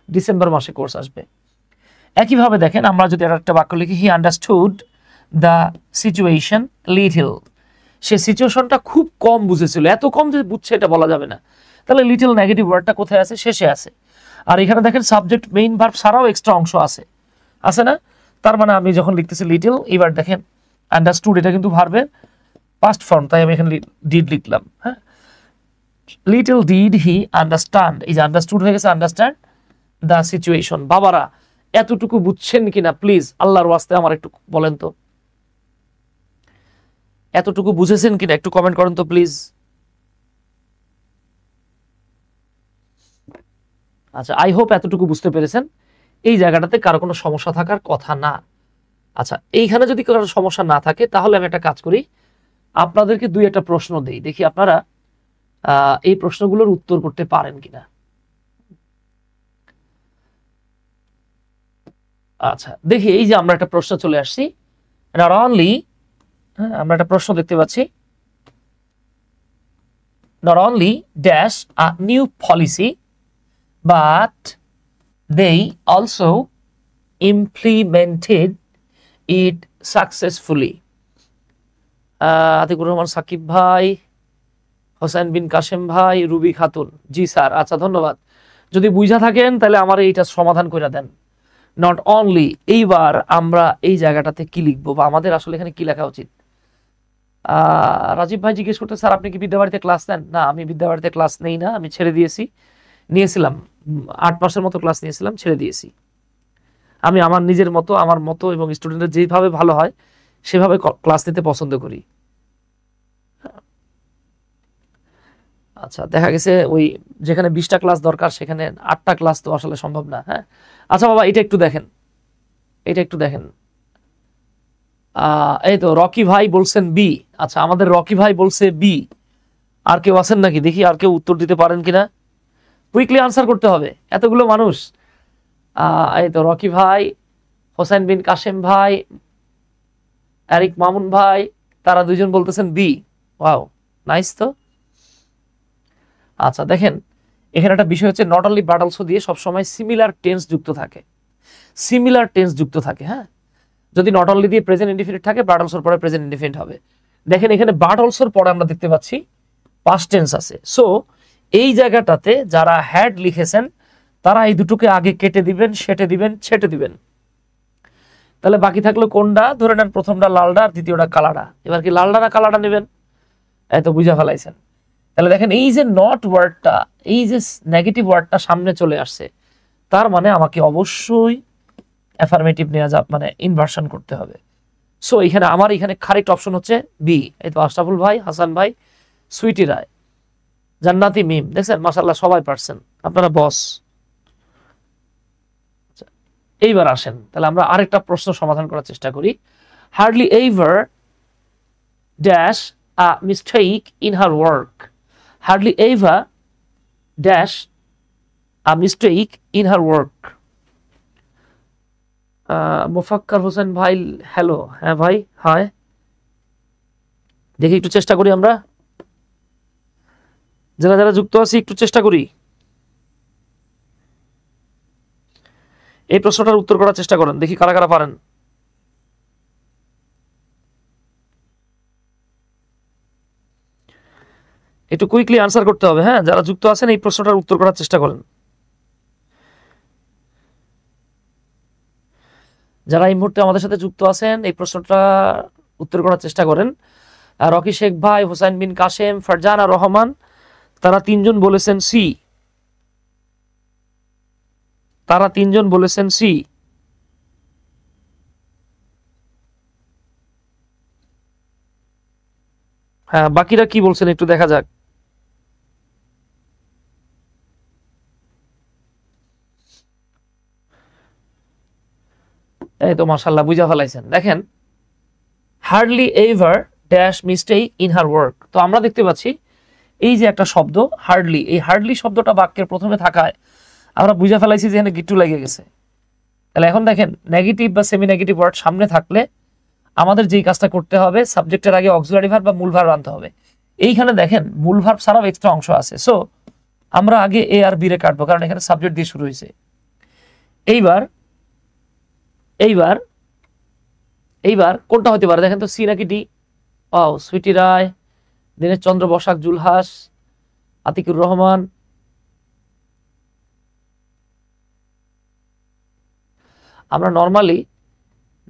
ডিসেম্বর মাসে কোর্স আসবে। একইভাবে দেখেন, আমরা যদি একটা বাক্য লিখি, হি আন্ডারস্টুড দ্য সিচুয়েশন লিটল, সে সিচুয়েশনটা খুব কম বুঝেছিল, এত কম যে বুঝছে এটা বলা যাবে না, তাহলে লিটল নেগেটিভ ওয়ার্ডটা কোথায় আছে? শেষে আছে। আর এখানে দেখেন সাবজেক্ট মেইন ভার্ব ছাড়াও এক্সট্রা অংশ আছে না? তার মানে আমি যখন লিখতেছি লিটল, এবার দেখেন আন্ডারস্টুড, এটা কিন্তু ভার্বের পাস্ট ফর্ম, তাই আমি এখানে ডিড লিখলাম। হ্যাঁ, লিটল ডিড হি আন্ডারস্ট্যান্ড, এই যে আন্ডারস্টুড হয়ে গেছে আন্ডারস্ট্যান্ড দ্য সিচুয়েশন। বাবারা এতটুকু বুঝছেন কিনা প্লিজ আল্লাহর ওয়াস্তে আমার একটু বলেন তো, এতটুকু বুঝেছেন কিনা একটু কমেন্ট করেন তো প্লিজ। আচ্ছা, আই হোপ এতটুকু বুঝতে পেরেছেন। এই জায়গাটাতে কারো কোনো সমস্যা থাকার কথা না। আচ্ছা, এইখানে যদি কারো সমস্যা না থাকে, তাহলে আমি একটা কাজ করি, আপনাদেরকে দুই একটা প্রশ্ন দেই, দেখি আপনারা এই প্রশ্নগুলোর উত্তর করতে পারেন কিনা। আচ্ছা, দেখি, এই যে আমরা একটা প্রশ্ন চলে আসছি, নট অনলি, আমরা একটা প্রশ্ন দেখতে পাচ্ছি, not only dash a new policy but they also implemented it successfully. Atikur Rahman Shakib ভাই, হোসেন বিন কাশেম ভাই, রুবি খাতুন, জি স্যার, আচ্ছা ধন্যবাদ। যদি বুঝা থাকেন তাহলে আমার এইটা সমাধান করে দেন। নট অনলি, এইবার আমরা এই জায়গাটাতে কি লিখবো, বা আমাদের আসলে এখানে কি লেখা উচিত? রাজীব ভাই জিজ্ঞেস করতে, স্যার আপনি কি বিদ্যাবাড়িতে ক্লাস নেন? না, আমি বিদ্যাবাড়িতে ক্লাস নেই না, আমি ছেড়ে নিয়েছিলাম 8 মাসের মতো ক্লাস নিয়েছিলাম, ছেড়ে দিয়েছি। আমি আমার নিজের মতো, আমার মতো এবং স্টুডেন্টের যেভাবে ভালো হয় সেভাবে ক্লাস নিতে পছন্দ করি। আচ্ছা, দেখা গেছে ওই যেখানে 20টা ক্লাস দরকার সেখানে 8টা ক্লাস তো আসলে সম্ভব না। হ্যাঁ, আচ্ছা বাবা, এটা একটু দেখেন, এই তো রকি ভাই বলছেন বি। আচ্ছা, আমাদের রকি ভাই বলছে বি। আর কেউ আছেন নাকি? দেখি আর কেউ উত্তর দিতে পারেন কিনা, কুইকলি আনসার করতে হবে, এতগুলো মানুষ। এই তো রকি ভাই, হোসেন বিন কাশেম ভাই, এরিক মামুন ভাই, তারা দুইজন বলতেছেন বি। ওয়াও, নাইস তো। আচ্ছা দেখেন, এখানে একটা বিষয় হচ্ছে, নট অনলি বাট অলসো দিয়ে সবসময় সিমিলার টেন্স যুক্ত থাকে। হ্যাঁ, যদি নট অনলি দিয়ে প্রেজেন্ট ইনডিফিনিট থাকে, বাট অলসোর পরে প্রেজেন্ট ইনডিফিনিট হবে। দেখেন এখানে বাট অলসোর পরে আমরা দেখতে পাচ্ছি পাস্ট টেন্স আছে। সো এই জায়গাটাতে যারা হ্যাড লিখেছেন তারা এই দুটোকে আগে কেটে দিবেন, ছেটে দিবেন। তাহলে বাকি থাকলো কোনটা? ধরে নেন প্রথমটা লালডা আর দ্বিতীয়টা কালাডা। এবার কি লালডা না কালাডা নেবেন? এত বুঝা ফেলাইছেন। তাহলে দেখেন এই যে নট ওয়ার্ডটা, এই যে নেগেটিভ ওয়ার্ডটা সামনে চলে আসছে, তার মানে আমাকে অবশ্যই অ্যাফার্মেটিভ নেওয়া মানে ইনভার্সন করতে হবে। সো এখানে আমার কারেক্ট অপশন হচ্ছে বি। এই তো আশরাফুল ভাই, হাসান ভাই, সুইটি রায়, জান্নাতি মিম, দেখছেন মাশাআল্লাহ সবাই পারছেন, আপনারা বস। এইবার আসেন, তাহলে আমরা আরেকটা প্রশ্ন সমাধান করার চেষ্টা করি। Hardly ever dash a mistake in her work, hardly ever dash a mistake in her work. Mufakkar Hossain ভাই, হ্যালো। হ্যাঁ ভাই, হাই, দেখি একটু চেষ্টা করি, আমরা যারা যুক্ত আছি একটু চেষ্টা করি। এই প্রশ্নটার উত্তর করার চেষ্টা করেন, দেখি কারা কারা পারেন। একটু কুইকলি আনসার করতে হবে, হ্যাঁ। যারা যুক্ত আছেন এই প্রশ্নটার উত্তর করার চেষ্টা করেন। যারা এই মুহূর্তে আমাদের সাথে যুক্ত আছেন এই প্রশ্নটা উত্তর করার চেষ্টা করেন। রকি শেখ ভাই, হোসাইন বিন কাশেম, ফারজানা রহমান, তারা তিনজন বলেছেন সি। তারা তিনজন বলেছেন সি। হ্যাঁ, বাকিরা কি বলছেন একটু দেখা যাক। এই তো মাশাআল্লাহ বুঝা ফেলাইছেন। দেখেন, hardly ever dash mistake in her work. তো আমরা দেখতে পাচ্ছি এই যে একটা শব্দ হার্ডলি, এই হার্ডলি শব্দটা বাক্যের প্রথমে থাকায় আমরা বুঝা ফেলাইছি যে এখানে গিট্টু লেগে গেছে। তাহলে এখন দেখেন, নেগেটিভ বা সেমি নেগেটিভ ওয়ার্ড সামনে থাকলে আমাদের যেই কাজটা করতে হবে, সাবজেক্টের আগে অক্সিলারি ভার্ব বা মূল ভার্ব আনতে হবে। এইখানে দেখেন মূল ভার্ব ছাড়াও এক্সট্রা অংশ আছে, সো আমরা আগে এ আর বি রে কাটবো, কারণ এখানে সাবজেক্ট দিয়ে শুরু হয়েছে। এইবার এইবার এইবার কোনটা হতে পারে দেখেন তো, সি নাকি ডি? ও, সুইটি রায়, দীনেশ চন্দ্র বসাক, জুলহাস, আতিকুর রহমান। আমরা নর্মালি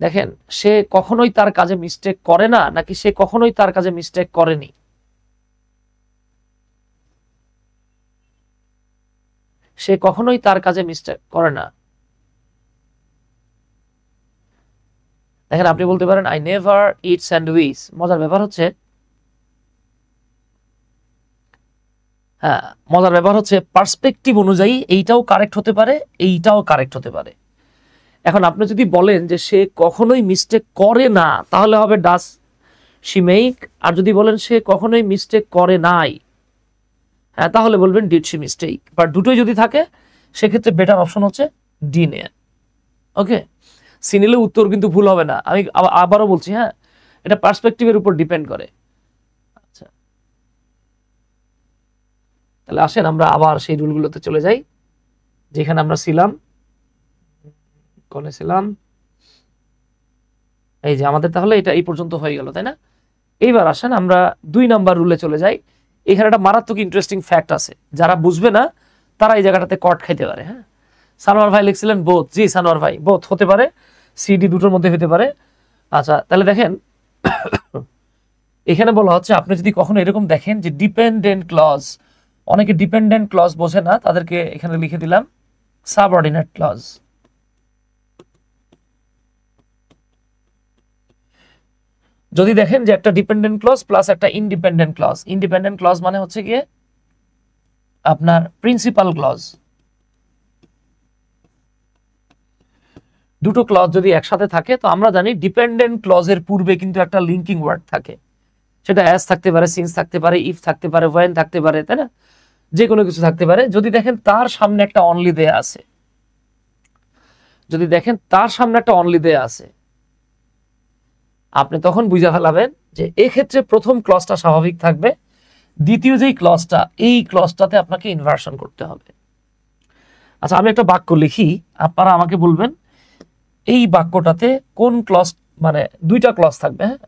দেখেন, সে কখনোই তার কাজে মিস্টেক করে না, নাকি সে কখনোই তার কাজে মিস্টেক করেনি? সে কখনোই তার কাজে মিস্টেক করে না। দেখেন, আপনি বলতে পারেন আই নেভার ইট স্যান্ডউইচ। মজার ব্যাপার হচ্ছে, হ্যাঁ, মজার ব্যাপার হচ্ছে পার্সপেক্টিভ অনুযায়ী এইটাও কারেক্ট হতে পারে, এইটাও কারেক্ট হতে পারে। এখন আপনি যদি বলেন যে সে কখনোই মিস্টেক করে না, তাহলে হবে ডাস শি মেক। আর যদি বলেন সে কখনোই মিস্টেক করে নাই, হ্যাঁ, তাহলে বলবেন ডিড শি মিস্টেক। বাট দুটোই যদি থাকে সেক্ষেত্রে বেটার অপশন হচ্ছে ডি নেয়া। ওকে, সি নিলে উত্তর কিন্তু ভুল হবে না। আমি আবারও বলছি, হ্যাঁ, এটা পার্সপেক্টিভের উপর ডিপেন্ড করে। আচ্ছা, তাহলে আসেন আমরা আবার সেই রুলগুলোতে চলে যাই যেখানে আমরা ছিলাম। কোনে ছিলাম? এই যে আমাদের তাহলে এটা এই পর্যন্ত হয়ে গেল, তাই না? এইবার আসেন আমরা 2 নাম্বার রুলে চলে যাই। এখানে একটা মারাত্মক ইন্টারেস্টিং ফ্যাক্ট আছে, যারা বুঝবে না তারা এই জায়গাটাতে কট খাইতে পারে। হ্যাঁ, সানোয়ার ভাই লিখছিলেন বোথ। জি সানোয়ার ভাই, বোথ হতে পারে, সিডি দুটোর মধ্যে হতে পারে। আচ্ছা, তাহলে দেখেন এখানে বলা হচ্ছে আপনি যদি কখনো এরকম দেখেন যে ডিপেন্ডেন্ট ক্লজ, অনেকে ডিপেন্ডেন্ট ক্লজ বোঝে না, তাদেরকে এখানে লিখে দিলাম সাবঅর্ডিনেট ক্লজ। যদি দেখেন যে একটা ডিপেন্ডেন্ট ক্লজ প্লাস একটা ইন্ডিপেন্ডেন্ট ক্লজ, ইন্ডিপেন্ডেন্ট ক্লজ মানে হচ্ছে গিয়ে আপনার প্রিন্সিপাল ক্লজ। দুটো ক্লজ যদি একসাথে থাকে, তো আমরা জানি ডিপেন্ডেন্ট ক্লজের পূর্বে কিন্তু একটা লিঙ্কিং ওয়ার্ড থাকে। সেটা অ্যাজ থাকতে পারে, সিন্স থাকতে পারে, ইফ থাকতে পারে, ওয়েন থাকতে পারে, তাই না? যে কোনো কিছু থাকতে পারে। যদি দেখেন তার সামনে একটা অনলি দেয়া আছে, যদি দেখেন তার সামনে একটা অনলি দেয়া আছে, আপনি তখন বুঝে ফেলাবেন যে এক্ষেত্রে প্রথম ক্লজটা স্বাভাবিক থাকবে, দ্বিতীয় যেই ক্লজটা, এই ক্লজটাতে আপনাকে ইনভার্সন করতে হবে। আচ্ছা, আমি একটা বাক্য লিখি, আপনারা আমাকে বলবেন এই বাক্যটাতে কোন ক্লজ, মানে দুইটা ক্লজ থাকবে। হ্যাঁ,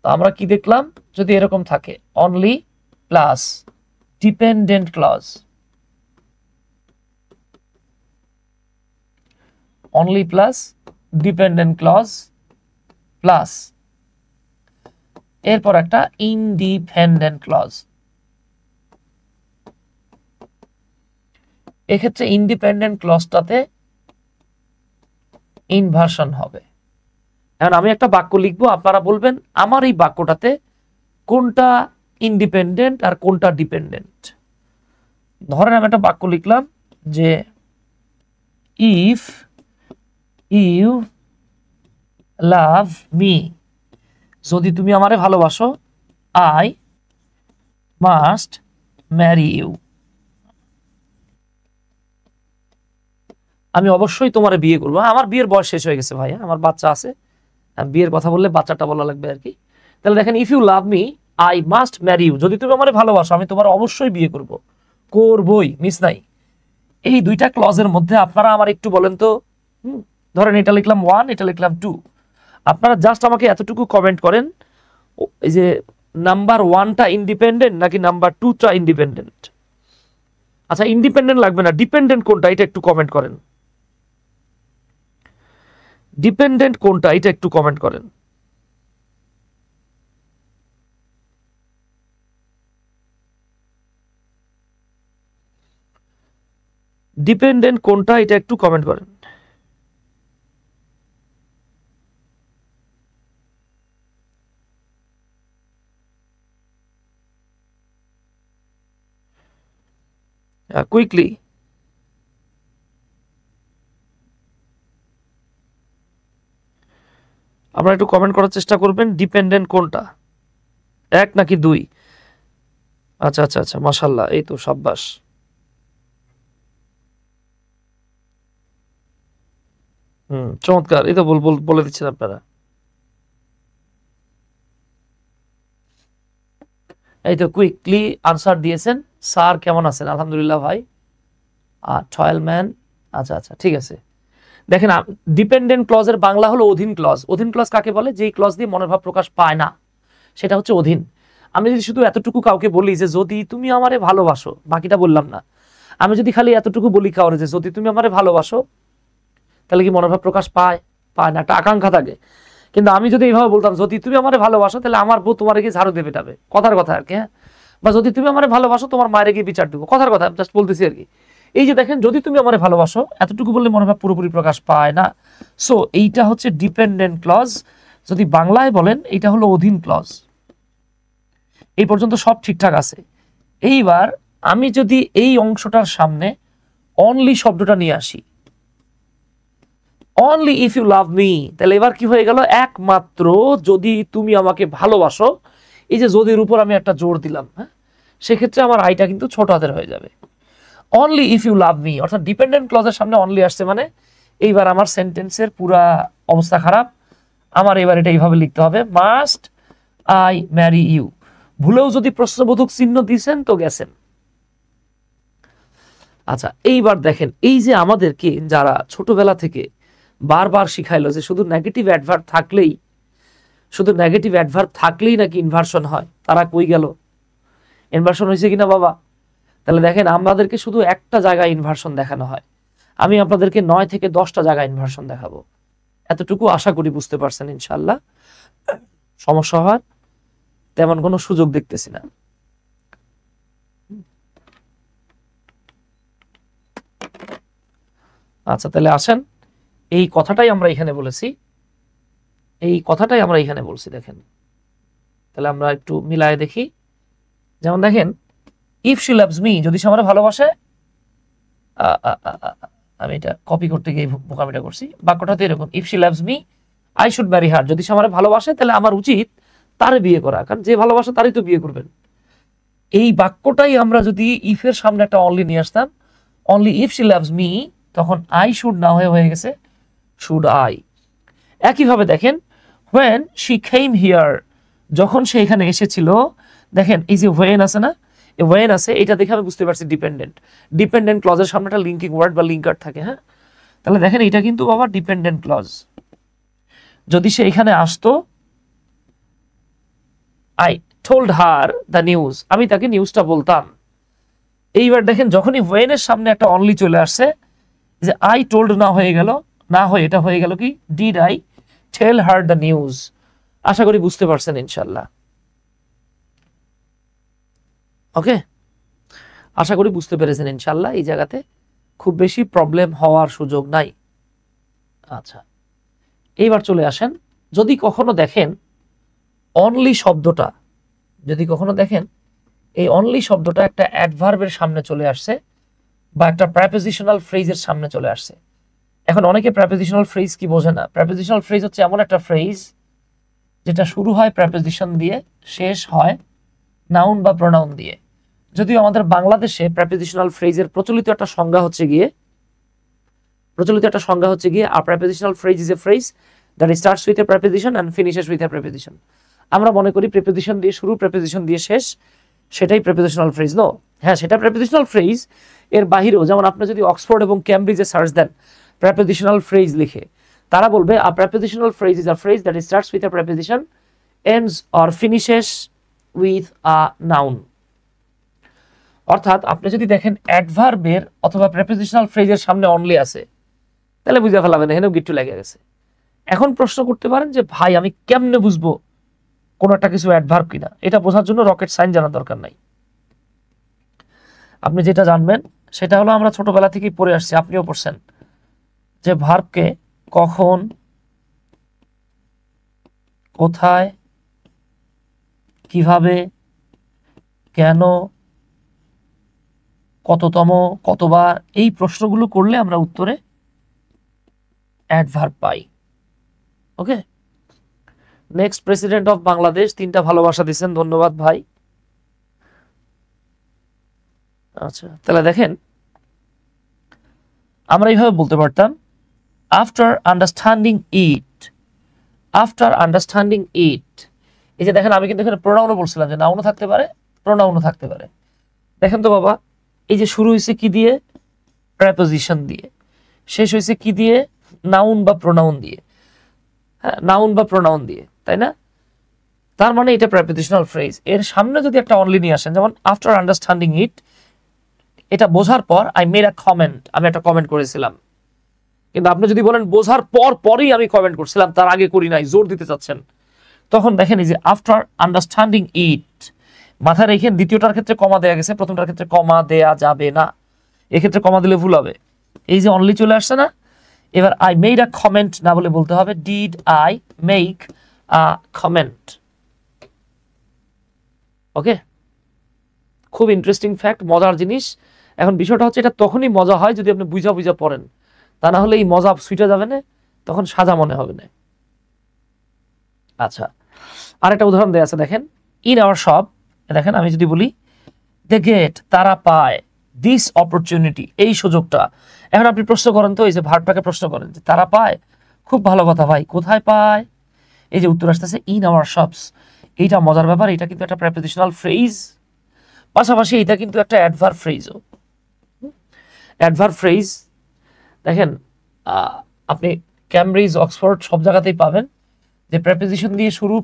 তো আমরা কি দেখলাম, যদি এরকম থাকে only plus dependent clause, only plus dependent clause plus এরপর একটা ইনডিপেন্ডেন্ট ক্লজ। এক্ষেত্রে ইনডিপেন্ডেন্ট ক্লজটাতে ইনভার্সন হবে। এখন আমি একটা বাক্য লিখবো, আপনারা বলবেন আমার এই বাক্যটাতে কোনটা ইন্ডিপেন্ডেন্ট আর কোনটা ডিপেন্ডেন্ট। ধরেন আমি একটা বাক্য লিখলাম যে ইফ ইউ লাভ মি, যদি তুমি আমারে ভালোবাসো, আই মাস্ট ম্যারি ইউ, আমি অবশ্যই তোমারে বিয়ে করবো। আমার বিয়ের বয়স শেষ হয়ে গেছে ভাই, আমার বাচ্চা আছে, বিয়ের কথা বললে বাচ্চাটা বলা লাগবে আর কি। তাহলে দেখেন, if you love me I must marry you, যদি তুমি আমারে ভালোবাসো আমি তোমার অবশ্যই বিয়ে করব, করবই, মিস নাই। এই দুইটা ক্লজের মধ্যে আপনারা আমার একটু বলেন তো, ধরেন এটা লিখলাম 1, এটা লিখলাম 2, আপনারা জাস্ট আমাকে এতটুকু কমেন্ট করেন, এই যে নাম্বার 1টা ইন্ডিপেন্ডেন্ট নাকি নাম্বার 2টা ইন্ডিপেন্ডেন্ট। আচ্ছা, ইন্ডিপেন্ডেন্ট লাগবে না, ডিপেন্ডেন্ট কোনটা এটা একটু কমেন্ট করেন। ডিপেন্ডেন্ট কোনটা এটা একটু কমেন্ট করেন। ডিপেন্ডেন্ট কোনটা এটা একটু কমেন্ট করেন। কুইকলি আপনারা একটু কমেন্ট করার চেষ্টা করবেন, ডিপেন্ডেন্ট কোনটা, 1 নাকি 2? আচ্ছা আচ্ছা আচ্ছা, মাশাআল্লাহ, এই তো সাব্বাস। চমৎকার, এই তো বলে দিচ্ছেন আপনারা। এই তো কুইকলি আনসার দিয়েছেন। স্যার কেমন আছেন? আলহামদুলিল্লাহ ভাই। টয়েল ম্যান, আচ্ছা আচ্ছা, ঠিক আছে। দেখেন, ডিপেন্ডেন্ট ক্লজের বাংলা হলো অধীন ক্লজ। অধীন ক্লজ কাকে বলে? যেই ক্লজ দিয়ে মনের ভাব প্রকাশ পায় না, সেটা হচ্ছে অধীন। আমি যদি শুধু এতটুকু কাউকে বলি যে যদি তুমি আমারে ভালোবাসো, বাকিটা বললাম না, আমি যদি খালি এতটুকু বলি কাউরে যে যদি তুমি আমারে ভালোবাসো, তাহলে কি মনের ভাব প্রকাশ পায়? পায় না, একটা আকাঙ্ক্ষা থাকে। কিন্তু আমি যদি এইভাবে বলতাম যদি তুমি আমারে ভালোবাসো, তাহলে আমার বউ তোমার গিয়ে ঝাড়ু দেবে টাবে, কথার কথা আর কি, হ্যাঁ। বা যদি তুমি আমারে ভালোবাসো, তোমার মায়ের গিয়ে বিচার দেবো, কথার কথা, জাস্ট বলতেছি আর কি। এই যে দেখেন, যদি তুমি আমারে ভালোবাসো, এতটুকু বললে মনোভাব পুরোপুরি প্রকাশ পায় না। সো এইটা হচ্ছে ডিপেন্ডেন্ট ক্লজ। যদি বাংলায় বলেন, এইটা হলো অধীন ক্লজ। এই পর্যন্ত সব ঠিকঠাক আছে। এইবার আমি যদি এই অংশটার সামনে অনলি শব্দটা নিয়ে আসি, only if you love me, তাহলে এবার কি হয়ে গেল? একমাত্র যদি তুমি আমাকে ভালোবাসো। এই যে যদির উপর আমি একটা জোর দিলাম, হ্যাঁ, সেক্ষেত্রে আমার আইটা কিন্তু ছোট হাতের হয়ে যাবে। Only if you love me, অর্থাৎ ডিপেন্ডেন্ট ক্লজের সামনে অনলি আসছে মানে এইবার আমার সেন্টেন্সের পুরা অবস্থা খারাপ। আমার এবার এটা এইভাবে লিখতে হবে, মাস্ট আই ম্যারি ইউ। ভুলেও যদি প্রশ্নবোধক চিহ্ন দিয়েছেন তো গেছেন। আচ্ছা, এইবার দেখেন, এই যে আমাদেরকে যারা ছোটবেলা থেকে বারবার শিখাইলো যে শুধু নেগেটিভ অ্যাডভার্ব থাকলেই নাকি ইনভার্সন হয়, তারা কই গেল? ইনভার্সন হয়েছে কিনা বাবা? তাহলে দেখেন, আমাদেরকে শুধু একটা জায়গায় ইনভার্সন দেখানো হয়, আমি আপনাদেরকে 9 থেকে 10টা জায়গায় ইনভার্সন দেখাবো। এতটুকু আশা করি বুঝতে পারছেন ইনশাল্লাহ। সমস্যা হওয়ার তেমন কোনো সুযোগ দেখতেছি না। আচ্ছা, তাহলে আসেন, এই কথাটাই আমরা এখানে বলেছি, দেখেন। তাহলে আমরা একটু মিলায় দেখি। যেমন দেখেন, ইফ শি লাভস মি, যদি সে আমার ভালোবাসে, আমি এটা কপি করতে গিয়ে বোকামিটা করছি, বাক্যটা তো এরকম, if she loves me I should marry her. যদি সে আমার ভালোবাসে, তাহলে আমার উচিত তার বিয়ে করা, কারণ যে ভালোবাসে তারই তো বিয়ে করবেন। এই বাক্যটাই আমরা যদি ইফের সামনে একটা অনলি নিয়ে আসতাম, only if she loves me, তখন আই শুড না হয়ে গেছে শুড আই। একইভাবে দেখেন, when she came here, যখন সে এখানে এসেছিল, দেখেন এই যে when আছে না, এই when আছে, এটা দেখে আমি বুঝতে পারছি ডিপেন্ডেন্ট ক্লজের সামনে একটা লিঙ্কিং ওয়ার্ড বা লিঙ্কার থাকে, হ্যাঁ। তাহলে দেখেন, এটা কিন্তু বাবা ডিপেন্ডেন্ট ক্লজ। যদি সে এখানে আসতো, I told her the news, আমি তাকে নিউজটা বলতাম। এইবার দেখেন, যখনই when এর সামনে একটা অনলি চলে আসছে, যে I told না হয়ে এটা হয়ে গেল কি did I tell her the news। আশা করি বুঝতে পারছেন ইনশাল্লাহ। ওকে, আশা করি বুঝতে পেরেছেন ইনশাল্লাহ। এই জায়গাতে খুব বেশি প্রবলেম হওয়ার সুযোগ নাই। আচ্ছা, এইবার চলে আসেন, যদি কখনো দেখেন অনলি শব্দটা, এই অনলি শব্দটা একটা অ্যাডভার্বের সামনে চলে আসছে বা একটা প্রেপোজিশনাল ফ্রেজের সামনে চলে আসছে। এখন অনেকে প্রেপোজিশনাল ফ্রেজ কি বোঝে না। প্রেপোজিশনাল ফ্রেজ হচ্ছে এমন একটা ফ্রেজ যেটা শুরু হয় প্রেপোজিশন দিয়ে, শেষ হয় নাউন বা প্রোনাউন দিয়ে। যদিও আমাদের বাংলাদেশে প্রেপোজিশনাল ফ্রেজের প্রচলিত একটা সংজ্ঞা হচ্ছে গিয়ে a prepositional phrase is a phrase that starts with a preposition and finishes with a preposition। আমরা মনে করি প্রেপোজিশন দিয়ে শুরু, প্রেপোজিশন দিয়ে শেষ, সেটাই প্রেপোজিশনাল ফ্রেজ। নো, হ্যাঁ সেটা প্রেপোজিশনাল ফ্রেজ, এর বাহিরেও যেমন আপনি যদি অক্সফোর্ড এবং ক্যামব্রিজে সার্চ দেন প্রেপোজিশনাল ফ্রেজ লিখে, তারা বলবে a prepositional phrase is a phrase that starts with a preposition, ends or finishes with a noun. অর্থাৎ আপনি যদি দেখেন অ্যাডভার্বের অথবা প্রেপোজিশনাল ফ্রেজের সামনে অনলি আছে, তাহলে বুঝে ফেলাবেন এখানেও গিট্টু লেগে গেছে। এখন প্রশ্ন করতে পারেন যে ভাই আমি কেমনে বুঝবো কোন একটা কিছু অ্যাডভার্ব কিনা? এটা বোঝার জন্য রকেট সাইন্স জানার দরকার নাই। আপনি যেটা জানবেন সেটা হলো, আমরা ছোটবেলা থেকেই পড়ে আসছি, আপনিও পড়ছেন, যে ভার্বকে কখন, কোথায়, কিভাবে, কেন, কততম, কতবার, এই প্রশ্নগুলো করলে আমরা উত্তরে adverb pi. Okay, next, president of Bangladesh, 3টা ভালোবাসা দিচ্ছেন, ধন্যবাদ ভাই। আচ্ছা, তাহলে দেখেন আমরা এইভাবে বলতে পারতাম, after understanding it, after understanding it. এই যে দেখেন আমি কিন্তু এখানে প্রোনাউনও বলছিলাম যে নাউনও থাকতে পারে, প্রোনাউনও থাকতে পারে। দেখেন তো বাবা, এই যে শুরু হয়েছে কি দিয়ে? প্রেপোজিশন দিয়ে। শেষ হয়েছে কি দিয়ে? নাউন বা প্রোনাউন দিয়ে। হ্যাঁ, নাউন বা প্রোনাউন দিয়ে, তাই না? তার মানে এটা প্রেপোজিশনাল ফ্রেজ। এর সামনে যদি একটা অনলি নিয়ে আসেন, যেমন আফটার আন্ডারস্ট্যান্ডিং ইট, এটা বোঝার পর আই মেড আ কমেন্ট, আমি একটা কমেন্ট করেছিলাম। কিন্তু আপনি যদি বলেন বোঝার পর পরেই আমি কমেন্ট করছিলাম, তার আগে করি নাই, জোর দিতে চাচ্ছেন, তখন দেখেন এই যে আফটার আন্ডারস্ট্যান্ডিং ইট, মাথায় রেখে দ্বিতীয়টার ক্ষেত্রে কমা দেয়া গেছে, প্রথমটার ক্ষেত্রে কমা দেয়া যাবে না, এক্ষেত্রে কমা দিলে ভুল হবে। এই যে অনলি চলে আসছে না, এবার আই মেড আ কমেন্ট না বলে বলতে হবে did I make a comment. Okay, খুব ইন্টারেস্টিং ফ্যাক্ট, মজার জিনিস। এখন বিষয়টা হচ্ছে এটা তখনই মজা হয় যদি আপনি বুঝা বুঝা পড়েন, তা না হলে এই মজা সুইটা যাবে না, তখন সাজা মনে হবে না। আচ্ছা, আরেকটা উদাহরণ দেয়া আছে, দেখেন ইন আওয়ার শপ, দেখেন আমি যদি বলি দে গেট, তারা পায়, দিস অপরচুনিটি, এই সুযোগটা। এখন আপনি প্রশ্ন করেন তো, এই যে ভার্বটাকে প্রশ্ন করেন যে তারা পায়, খুব ভালো কথা ভাই, কোথায় পায়? এই যে উত্তর আসতেছে ইন আওয়ার শপস। এইটা মজার ব্যাপার, এটা কিন্তু একটা প্রেপোজিশনাল ফ্রেজ, পাশাপাশি এটা কিন্তু একটা অ্যাডভার্ব ফ্রেজও। অ্যাডভার্ব ফ্রেজ দেখেন আপনি ক্যামব্রিজ, অক্সফোর্ড সব জায়গাতেই পাবেন যে প্রেপোজিশন দিয়ে শুরু,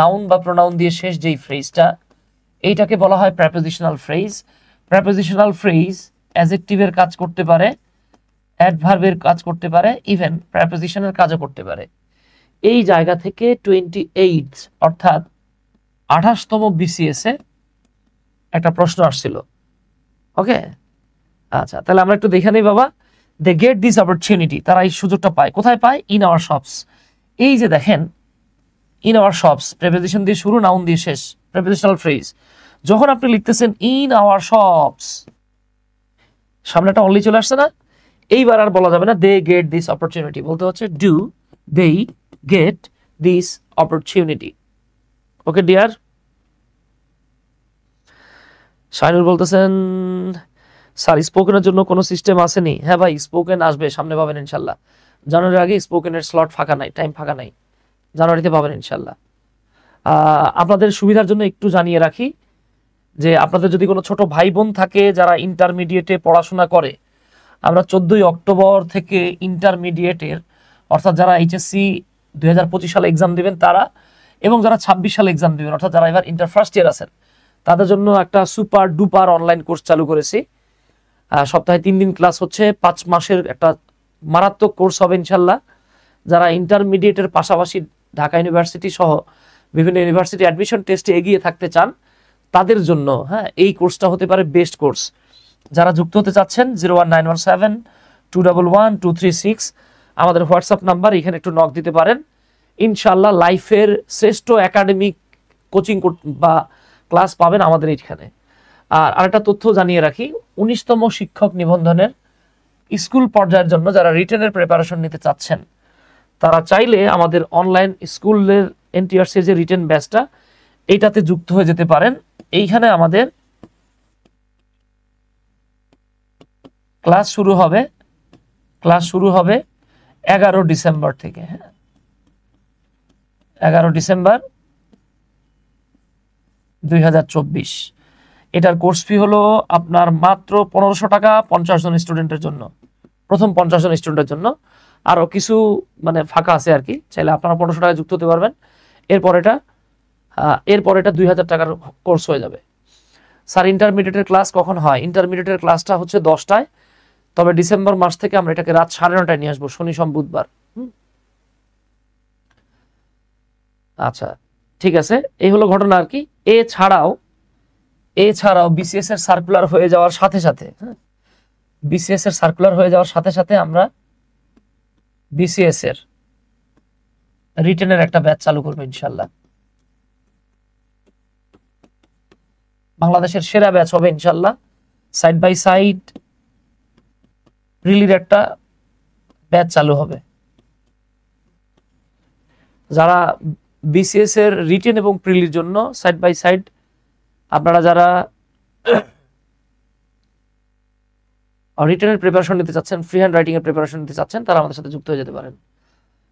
নাউন বা প্রোনাউন দিয়ে শেষ, যেই ফ্রেজটা, এইটাকে বলা হয় প্রেপোজিশনাল ফ্রেজ। প্রেপোজিশনাল ফ্রেজ অ্যাডজেক্টিভের কাজ করতে পারে, অ্যাডভার্বের কাজ করতে পারে, ইভেন প্রেপোজিশনের কাজও করতে পারে। এই জায়গা থেকে 28 অর্থাৎ 28তম বিসিএস এ একটা প্রশ্ন আসছিল। ওকে, আচ্ছা তাহলে আমরা একটু দেখে নেই বাবা। দে গেট দিস অপরচুনিটি, তারা এই সুযোগটা পায়, কোথায় পায়? In our shops. এই যে দেখেন ইন আওয়ার শপস, প্রেপোজিশন দিয়ে শুরু, নাউন দিয়ে শেষ, প্রেপোজিশনাল ফ্রেজ। যখন আপনি লিখতেছেন ইন আওয়ার শপস, সামনে একটা অনলি চলে আসছে না, এইবার আর বলা যাবে না দে গেট দিস অপরচুনিটি, বলতে হচ্ছে do they get this opportunity. Okay dear. Shainur বলতেছেন স্যার স্পোকেনের জন্য কোনো সিস্টেম আসেনি? হ্যাঁ ভাই, স্পোকেন আসবে, সামনে পাবেন ইনশাল্লাহ। জানুয়ারির আগে স্পোকেনের স্লট ফাঁকা নাই, টাইম ফাঁকা নাই, জানুয়ারিতে পাবেন ইনশাল্লাহ। আপনাদের সুবিধার জন্য একটু জানিয়ে রাখি যে আপনাদের যদি কোনো ছোট ভাই বোন থাকে যারা ইন্টারমিডিয়েটে পড়াশোনা করে, আমরা 14ই অক্টোবর থেকে ইন্টারমিডিয়েটের, অর্থাৎ যারা এইচএসসি 2025 সালে এক্সাম দিবেন তারা, এবং যারা 26 সালে এক্সাম দিবেন, অর্থাৎ যারা এবার ইন্টার ফার্স্ট ইয়ার আছেন, তাদের জন্য একটা সুপার ডুপার অনলাইন কোর্স চালু করেছি। সপ্তাহে 3 দিন ক্লাস হচ্ছে, 5 মাসের একটা মারাত্মক কোর্স হবে ইনশাল্লাহ। যারা ইন্টারমিডিয়েটের পাশাপাশি ঢাকা ইউনিভার্সিটি সহ বিভিন্ন ইউনিভার্সিটি অ্যাডমিশন টেস্টে এগিয়ে থাকতে চান, তাদের জন্য হ্যাঁ এই কোর্সটা হতে পারে বেস্ট কোর্স। যারা যুক্ত হতে চাচ্ছেন 01917211236 আমাদের হোয়াটসঅ্যাপ নাম্বার, এখানে একটু নক দিতে পারেন। ইনশাল্লাহ লাইফের শ্রেষ্ঠ একাডেমিক কোচিং বা ক্লাস পাবেন আমাদের এইখানে। আর আরেকটা তথ্য জানিয়ে রাখি, 19তম শিক্ষক নিবন্ধনের স্কুল পর্যায়ের জন্য যারা রিটেনের প্রিপারেশন নিতে চাচ্ছেন, তারা চাইলে আমাদের অনলাইন স্কুলের এনটিআরসি যে রিটেন ব্যাচটা, এইটাতে যুক্ত হয়ে যেতে পারেন। এইখানে আমাদের ক্লাস শুরু হবে 11 ডিসেম্বর থেকে। হ্যাঁ, 11 ডিসেম্বর 2024। এটার কোর্স ফি হলো আপনার মাত্র 1500 টাকা 50 জন স্টুডেন্টের জন্য, প্রথম 50 জন স্টুডেন্টের জন্য। আরও কিছু মানে ফাঁকা আছে আর কি, চাইলে আপনারা 1500 টাকা যুক্ত হতে পারবেন। এরপর এটা 2000 টাকার কোর্স হয়ে যাবে। স্যার ইন্টারমিডিয়েটের ক্লাস কখন হয়? ইন্টারমিডিয়েটের ক্লাসটা হচ্ছে 10টায়, তবে ডিসেম্বর মাস থেকে আমরা এটাকে রাত 9:30টায় নিয়ে আসবো, শনি সোম বুধবার। আচ্ছা ঠিক আছে, এই হলো ঘটনা আর কি। এছাড়াও বিসিএস এর সার্কুলার হয়ে যাওয়ার সাথে সাথে বিসিএস এর সার্কুলার হয়ে যাওয়ার সাথে সাথে আমরা বিসিএস এর রিটেনের একটা ব্যাচ চালু করবো ইনশাল্লাহ। বাংলাদেশের সেরা ব্যাচ হবে ইনশাল্লাহ। সাইড বাই সাইড প্রিলির একটা ব্যাচ চালু হবে। যারা বিসিএস এর রিটেন এবং প্রিলির জন্য সাইড বাই সাইড, আপনারা যারা রিটেনের প্রিপারেশন নিতে চাচ্ছেন, ফ্রি হ্যান্ড রাইটিং এর প্রিপারেশন নিতে চাচ্ছেন, তারা আমাদের সাথে যুক্ত হয়ে যেতে পারেন।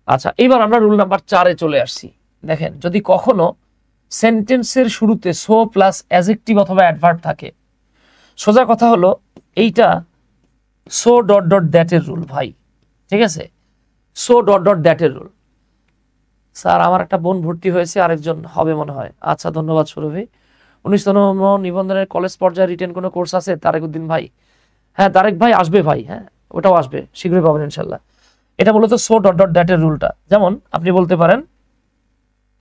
আচ্ছা, এবার আমরা রুল নাম্বার 4-এ চলে আসছি। দেখেন, যদি কখনো সেন্টেন্সের শুরুতে সো প্লাস অ্যাডজেক্টিভ অথবা অ্যাডভার্ব থাকে, সোজা কথা হলো এইটা সো ডট ডট দ্যাট এর রুল ভাই, ঠিক আছে? সো ডট ডট দ্যাট এর রুল। স্যার আমার একটা বোন ভর্তি হয়েছে, আরেকজন হবে মনে হয়। আচ্ছা ধন্যবাদ সুরভি। 19তম নিবন্ধনের কলেজ পর্যায়ে রিটেন কোনো কোর্স আছে তারেকুদ্দিন ভাই? হ্যাঁ তারেক ভাই আসবে ভাই, হ্যাঁ ওটাও আসবে, শীঘ্রই পাবেন ইনশাল্লাহ। এটা মূলত সো ডট ডট দ্যাট এর রুলটা। যেমন আপনি বলতে পারেন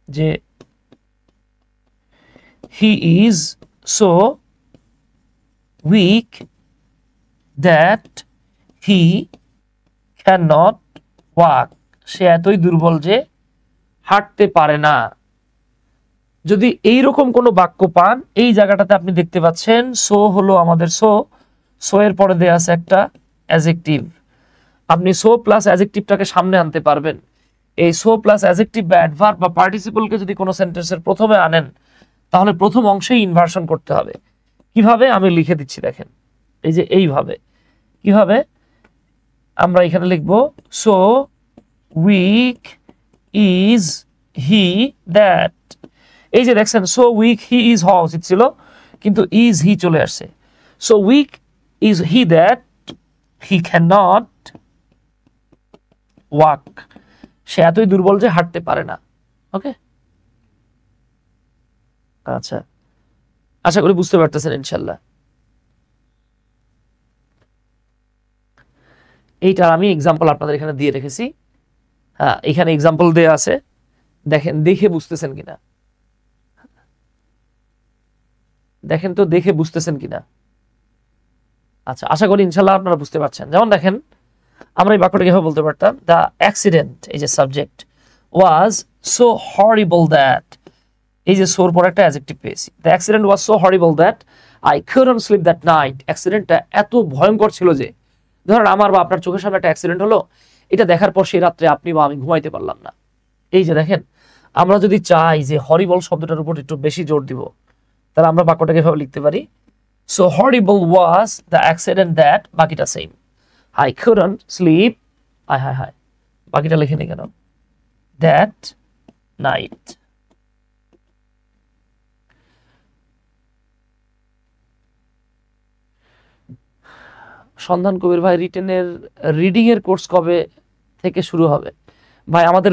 যে he is so weak that he can not walk, সে এতই দুর্বল যে হাঁটতে পারে না। যদি এইরকম কোনো বাক্য পান, এই জায়গাটাতে আপনি দেখতে পাচ্ছেন সো হলো আমাদের সো এর পরে দেয়া আছে একটা অ্যাডজেক্টিভ। আপনি সো প্লাস অ্যাডজেক্টিভটাকে সামনে আনতে পারবেন। এই সো প্লাস অ্যাডজেক্টিভ বা অ্যাডভার্ব বা পার্টিসিপলকে যদি কোনো সেন্টেন্সের প্রথমে আনেন, তাহলে প্রথম অংশেই ইনভার্সন করতে হবে। কিভাবে আমি লিখে দিচ্ছি দেখেন, এই যে এইভাবে। কিভাবে? আমরা এখানে লিখব so weak is he that. এই যে দেখছেন সো উইক হি ইজ হওয়া উচিত ছিল, কিন্তু ইজ হি চলে আসছে। So weak is he that he can not walk, সে এতই দুর্বল যে হাঁটতে পারে না। ওকে, আচ্ছা আশা করি বুঝতে পারতেছেন ইনশাল্লাহ। এইটার আমি এক্সাম্পল আপনাদের এখানে দিয়ে রেখেছি। হ্যাঁ এখানে এক্সাম্পল দেয়া আছে, দেখেন দেখে বুঝতেছেন কিনা, দেখেন তো দেখে বুঝতেছেন কিনা। আচ্ছা আশা করি ইনশাল্লাহ আপনারা বুঝতে পারছেন। যেমন দেখেন, আমরা এই বাক্যটা কিভাবে বলতে পারতাম, দ্য অ্যাক্সিডেন্ট, এই যে subject, was so horrible that, এই যে সোর পর একটা অ্যাডজেক্টিভ পেয়েছি। The accident was so horrible that I couldn't sleep that night, অ্যাক্সিডেন্টটা এত ভয়ঙ্কর ছিল যে, ধরেন আমার বা আপনার চোখের সামনে একটা অ্যাক্সিডেন্ট হলো, এটা দেখার পর সেই রাত্রে আপনি বা আমি ঘুমাইতে পারলাম না। এই যে দেখেন, আমরা যদি চাই যে হরিবল শব্দটার উপর একটু বেশি জোর দিব, তাহলে আমরা বাক্যটাকে এভাবে লিখতে পারি, so horrible was the accident that, বাকিটা সেম, I couldn't sleep, হাই বাকিটা লিখে নি কেন, that night। সন্ধান কবির ভাই, রিটেনের রিডিং এর কোর্স কবে থেকে শুরু হবে? ভাই আমাদের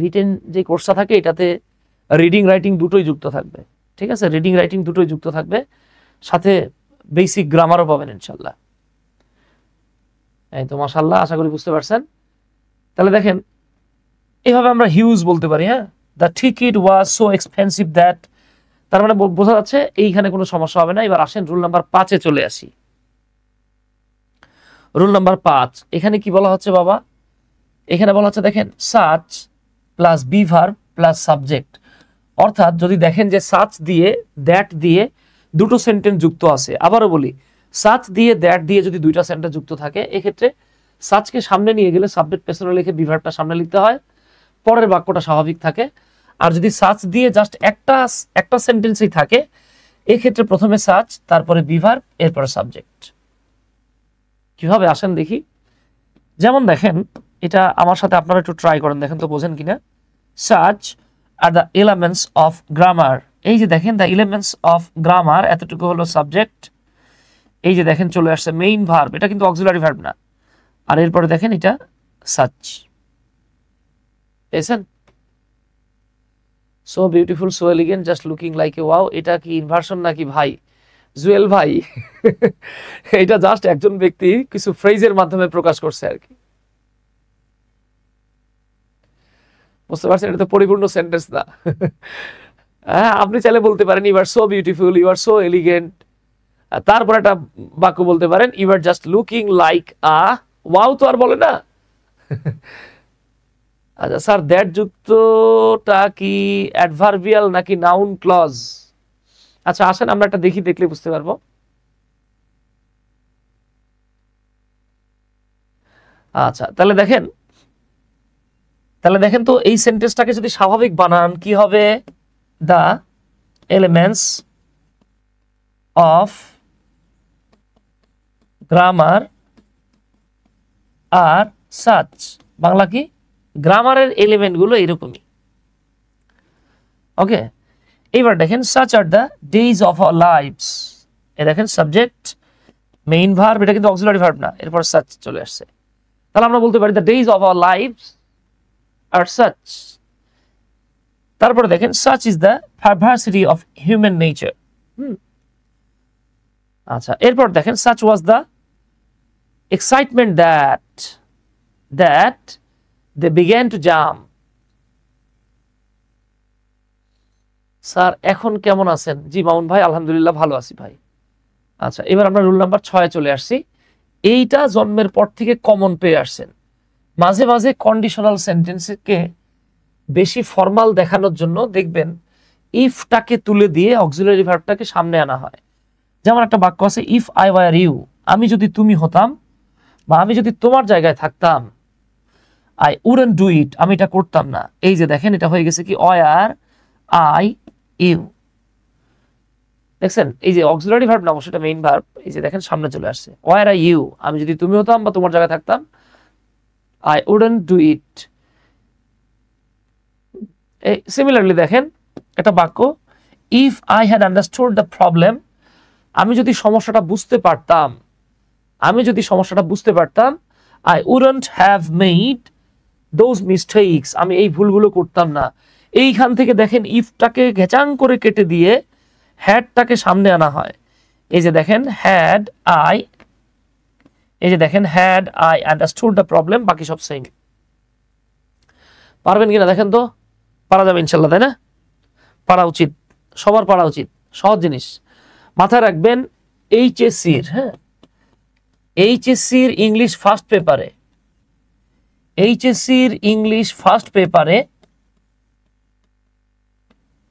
রিটেন যে কোর্সটা থাকে, এটাতে রিডিং রাইটিং দুটোই যুক্ত থাকবে, ঠিক আছে? রিডিং রাইটিং দুটোই যুক্ত থাকবে, সাথে বেসিক গ্রামারও পাবেন ইনশাল্লাহ। এই তো মাশাআল্লাহ, আশা করি বুঝতে পারছেন। তাহলে দেখেন, এইভাবে আমরা হিউজ বলতে পারি। হ্যাঁ, the ticket was so expensive that, তার মানে বোঝা যাচ্ছে এইখানে কোনো সমস্যা হবে না। এবার আসেন রুল নাম্বার 5-এ চলে আসি। রুল নাম্বার 5, এখানে কি বলা হচ্ছে বাবা? এখানে বলা হচ্ছে দেখেন, such plus be verb plus subject. অর্থাৎ যদি দেখেন যে সাচ দিয়ে দ্যাট দিয়ে দুটো সেন্টেন্স যুক্ত আছে, আবারও বলি, সাচ দিয়ে দ্যাট দিয়ে যদি দুইটা সেন্টেন্স যুক্ত থাকে, এক্ষেত্রে সাচকে সামনে নিয়ে গেলে সাবজেক্ট পেছনে লিখে বি ভার্বটা সামনে লিখতে হয়, পরের বাক্যটা স্বাভাবিক থাকে। আর যদি সাচ দিয়ে জাস্ট একটা সেন্টেন্সই থাকে, এক্ষেত্রে প্রথমে সাচ, তারপরে বি ভার্ব, এরপরে সাবজেক্ট। কিভাবে আসেন দেখি। যেমন দেখেন, এটা আমার সাথে আপনারা একটু ট্রাই করেন, দেখেন তো বোঝেন কিনা। Such are the elements of grammar এই যে দেখেন দ্য এলিমেন্টস অফ গ্রামার, এতটুকু হলো সাবজেক্ট। এই যে দেখেন চলে আসছে মেইন ভার্ব, এটা কিন্তু অক্সিলারি ভার্ব না। আর এরপরে দেখেন এটা সাচ। পেয়েছেন? So beautiful, so elegant, just looking like a wow. এটা কি ইনভার্সন নাকি ভাই? জুয়েল ভাই এটা জাস্ট একজন ব্যক্তি কিছু ফ্রেজের মাধ্যমে প্রকাশ করছে আর কি, বুঝতে পারছেন? এটা তো পরিপূর্ণ সেন্টেন্স না। হ্যাঁ, আপনি চাইলে বলতে পারেন you are so beautiful, you are so elegant, তারপর একটা বাক্য বলতে পারেন you are just looking like a wow, তো আর বলে না। আচ্ছা স্যার, দ্যাট যুক্তটা কি অ্যাডভার্বিয়াল নাকি নাউন ক্লজ? আচ্ছা আসেন আমরা একটা দেখি, দেখলে বুঝতে পারবো। আচ্ছা তাহলে দেখেন তো এই সেন্টেন্সটাকে যদি স্বাভাবিক বানান কি হবে? The elements of grammar are such. Bangla কি? গ্রামারের এলিমেন্ট গুলো এরকমই। ওকে, এবার দেখেন such are the days of our lives. এ দেখেন সাবজেক্ট, মেইন ভার্ব, এটা কিন্তু অক্সিলারি ভার্ব না, এরপর সাচ চলে আসছে। তাহলে আমরা বলতে পারি the days of our lives are such. তারপরে দেখেন such is the perversity of human nature. আচ্ছা এরপর দেখেন such was the excitement that they began to jam. Sir এখন কেমন আছেন? জি মামুন ভাই, আলহামদুলিল্লাহ ভালো আছি ভাই। আচ্ছা এবার আমরা রুল নাম্বার 6 চলে আসছি। এইটা জন্মের পর থেকে কমন পেয়ে আসছেন। মাঝে মাঝে কন্ডিশনাল সেন্টেন্সকে বেশি ফর্মাল দেখানোর জন্য দেখবেন ইফটাকে তুলে দিয়ে অক্সিলারি ভার্বটাকে সামনে আনা হয়। যেমন একটা বাক্য আছে ইফ আই ওয়ার ইউ, আমি যদি তুমি হতাম বা আমি যদি তোমার জায়গায় থাকতাম। I wouldn't do it, আমি এটা করতাম না। এই যে দেখেন এটা হয়ে গেছে কি were I you। দেখছেন এই যে অক্সিলারি ভার্ব না, সেটা মেইন ভার্ব। এই যে দেখেন সামনে চলে আসছে were I you, আমি যদি তুমি হতাম বা তোমার জায়গায় থাকতাম। I wouldn't do it। Similarly দেখেন একটা বাক্য if I had understood the problem, আমি যদি সমস্যাটা বুঝতে পারতাম, I wouldn't have made those mistakes, আমি এই ভুলগুলো করতাম না। এইখান থেকে দেখেন ইফটাকে ঘেচাং করে কেটে দিয়ে হ্যাডটাকে সামনে আনা হয়। এই যে দেখেন had I understood the problem, বাকি সব সেম। পারবেন কিনা দেখেন তো? পারা যাবে ইনশাল্লাহ, তাই না? পারা উচিত, সবার পারা উচিত, সহজ জিনিস। মাথায় রাখবেন এইচএসসির ইংলিশ ফার্স্ট পেপারে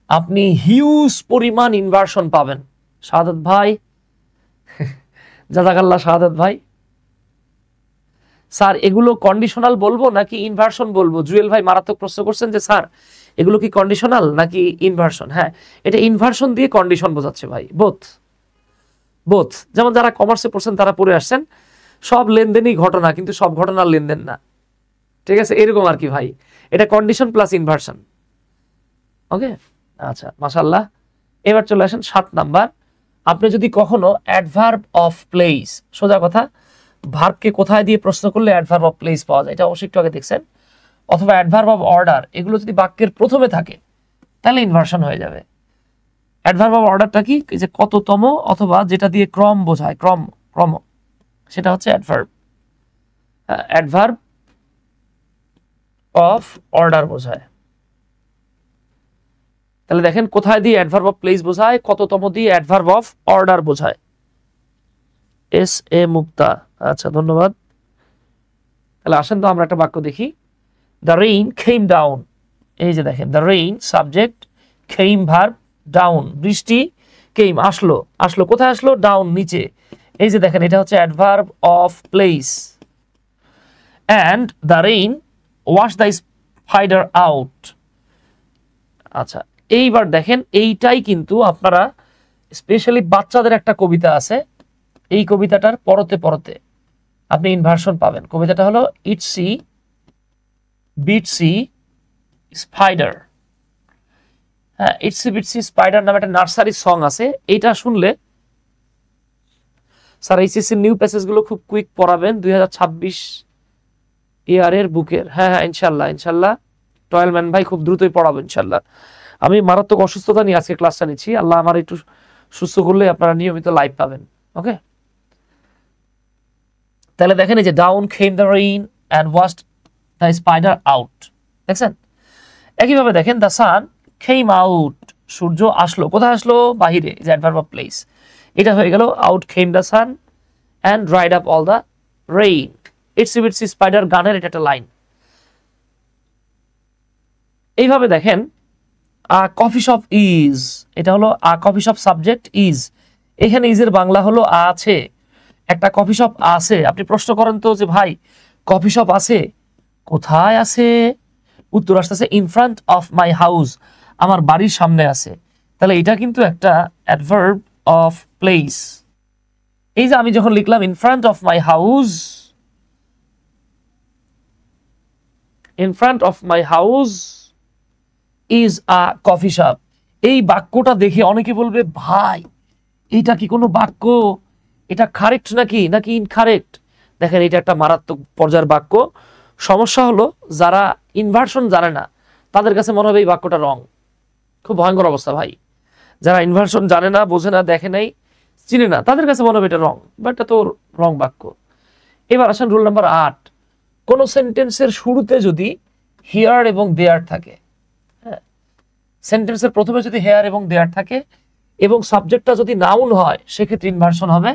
আপনি হিউজ পরিমাণ ইনভার্সন পাবেন। শাহাদাত ভাই, জাযাকাল্লাহ শাহাদাত ভাই। স্যার এগুলো কন্ডিশনাল বলবো নাকি ইনভার্সন বলবো? জুয়েল ভাই মারাত্মক প্রশ্ন করছেন যে স্যার এগুলো কি কন্ডিশনাল নাকি ইনভার্সন? হ্যাঁ, এটা ইনভার্সন দিয়ে কন্ডিশন বোঝাচ্ছে ভাই, বোথ। যেমন যারা কমার্সে পড়ছেন তারা পড়ে আসছেন সব লেনদেনই ঘটনা, কিন্তু সব ঘটনার লেনদেন না। ঠিক আছে, এরকম আর কি ভাই, এটা কন্ডিশন প্লাস ইনভার্সন। ওকে, আচ্ছা মাশাআল্লাহ। এবার চলে আসেন 7 নাম্বার। আপনি যদি কখনো অ্যাডভার্ব অফ প্লেস, সোজা কথা, ভার্বকে কোথায় দিয়ে প্রশ্ন করলে অ্যাডভার্ব অফ প্লেস পাওয়া যায়, এটা অবশ্যই একটু আগে দেখছেন, অথবা অ্যাডভার্ব অফ অর্ডার, এগুলো যদি বাক্যের প্রথমে থাকে তাহলে ইনভার্সন হয়ে যাবে। অ্যাডভার্ব অফ অর্ডারটা কি? যে কততম, অথবা যেটা দিয়ে ক্রম বোঝায়, ক্রম, সেটা হচ্ছে অ্যাডভার্ব অফ অর্ডার বোঝায়। তাহলে দেখেন কোথায় দিয়ে অ্যাডভার্ব অফ প্লেস বোঝায়, কততম দিয়ে অ্যাডভার্ব অফ অর্ডার বোঝায়। এস এ মুক্তা, আচ্ছা ধন্যবাদ। তাহলে আসেন তো আমরা একটা বাক্য দেখি। The rain came down. এই যে দেখেন the rain subject, came verb, down বৃষ্টি, কেম আসলো কোথায় আসলো? ডাউন নিচে। এই যে দেখেন এটা হচ্ছে adverb of place. And the rain wash the spider out. আচ্ছা এইবার দেখেন এইটাই কিন্তু আপনারা স্পেশালি বাচ্চাদের একটা কবিতা আছে, এই কবিতাটার পরতে আপনি ইনভার্সন পাবেন। কবিতাটা হলো বিট সি স্পাইডার। হ্যাঁ, ইটসি বিটসি স্পাইডার নামে একটা নার্সারি সং আছে, এইটা শুনলে স্যার এইচএসসি নিউ প্যাসেজ গুলো খুব কুইক পড়াবেন 2026 ইয়ারের বুকের। হ্যাঁ হ্যাঁ, ইনশাল্লাহ ইনশাল্লাহ টয়েলম্যান ভাই খুব দ্রুতই পড়াবো ইনশাল্লাহ। আমি মারাত্মক অসুস্থতা নিয়ে আজকে ক্লাসটা নিচ্ছি, আল্লাহ আমার একটু সুস্থ করলে আপনারা নিয়মিত লাইভ পাবেন। ওকে, তাহলে দেখেন এই যে down came the rain and washed the spider out, দেখছেন? একইভাবে দেখেন দ্য সান কেম আউট, সূর্য আসলো, কোথায় আসলো? বাহিরে, ইজ অ্যাডভার্ব অফ প্লেস। এটা হয়ে গেল out came the sun and dried up all the rain. Itsy bitsy spider গানের এটা একটা লাইন। এইভাবে দেখেন কফি শপ ইজ, এটা হলো কফি শপ সাবজেক্ট ইজ, এখানে ইজের বাংলা হলো আছে। একটা কফি শপ আছে, আপনি প্রশ্ন করেন তো যে ভাই কফি শপ আছে, কোথায় আছে? উত্তর আসতেছে in front of my house, আমার বাড়ির সামনে আছে। তাহলে এটা কিন্তু একটা অ্যাডভার্ব অফ প্লেস। এই যে আমি যখন লিখলাম in front of my house, in front of my house is a coffee shop, এই বাক্যটা দেখে অনেকে বলবে ভাই এটা কি কোনো বাক্য, এটা কারেক্ট নাকি নাকি ইনকারেক্ট? দেখেন এটা একটা মারাত্মক পর্যায়ের বাক্য। সমস্যা হলো যারা ইনভার্সন জানে না তাদের কাছে মনে হবে এই বাক্যটা রং। খুব ভয়ঙ্কর অবস্থা ভাই। যারা ইনভার্সন জানে না, বোঝে না, দেখে নাই, চিনে না, তাদের কাছে মনে হবে এটা রং, বাট এটা তো রং বাক্য। এবার আসেন রুল নাম্বার 8, কোন সেন্টেন্সের শুরুতে যদি হিয়ার এবং দেয়ার থাকে, হ্যাঁ, সেন্টেন্সের প্রথমে যদি হেয়ার এবং দেয়ার থাকে এবং সাবজেক্টটা যদি নাউন হয় সেক্ষেত্রে ইনভার্সন হবে,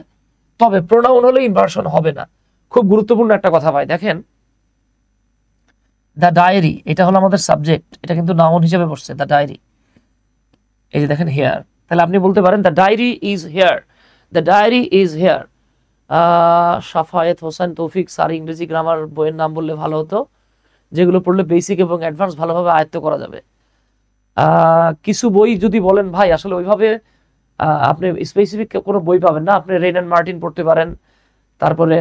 তবে প্রোনাউন হলে ইনভার্সন হবে না। খুব গুরুত্বপূর্ণ একটা কথা ভাই, দেখেন দ্য ডায়েরি, এটা হলো আমাদের সাবজেক্ট, এটা কিন্তু নাউন হিসেবে বসছে দ্য ডায়েরি। এই যে দেখেন হেয়ার, তাহলে আপনি বলতে পারেন the diary is here, the diary is here. Safayet Hossain Toufiq sir ইংরেজি গ্রামার বইয়ের নাম বললে ভালো হতো, যেগুলো পড়লে বেসিক এবং অ্যাডভান্স ভালোভাবে আয়ত্ত করা যাবে। কিছু বই যদি বলেন ভাই আসলে ওইভাবে আপনি স্পেসিফিক কোনো বই পাবেন না, আপনি রেন অ্যান্ড মার্টিন পড়তে পারেন। তারপরে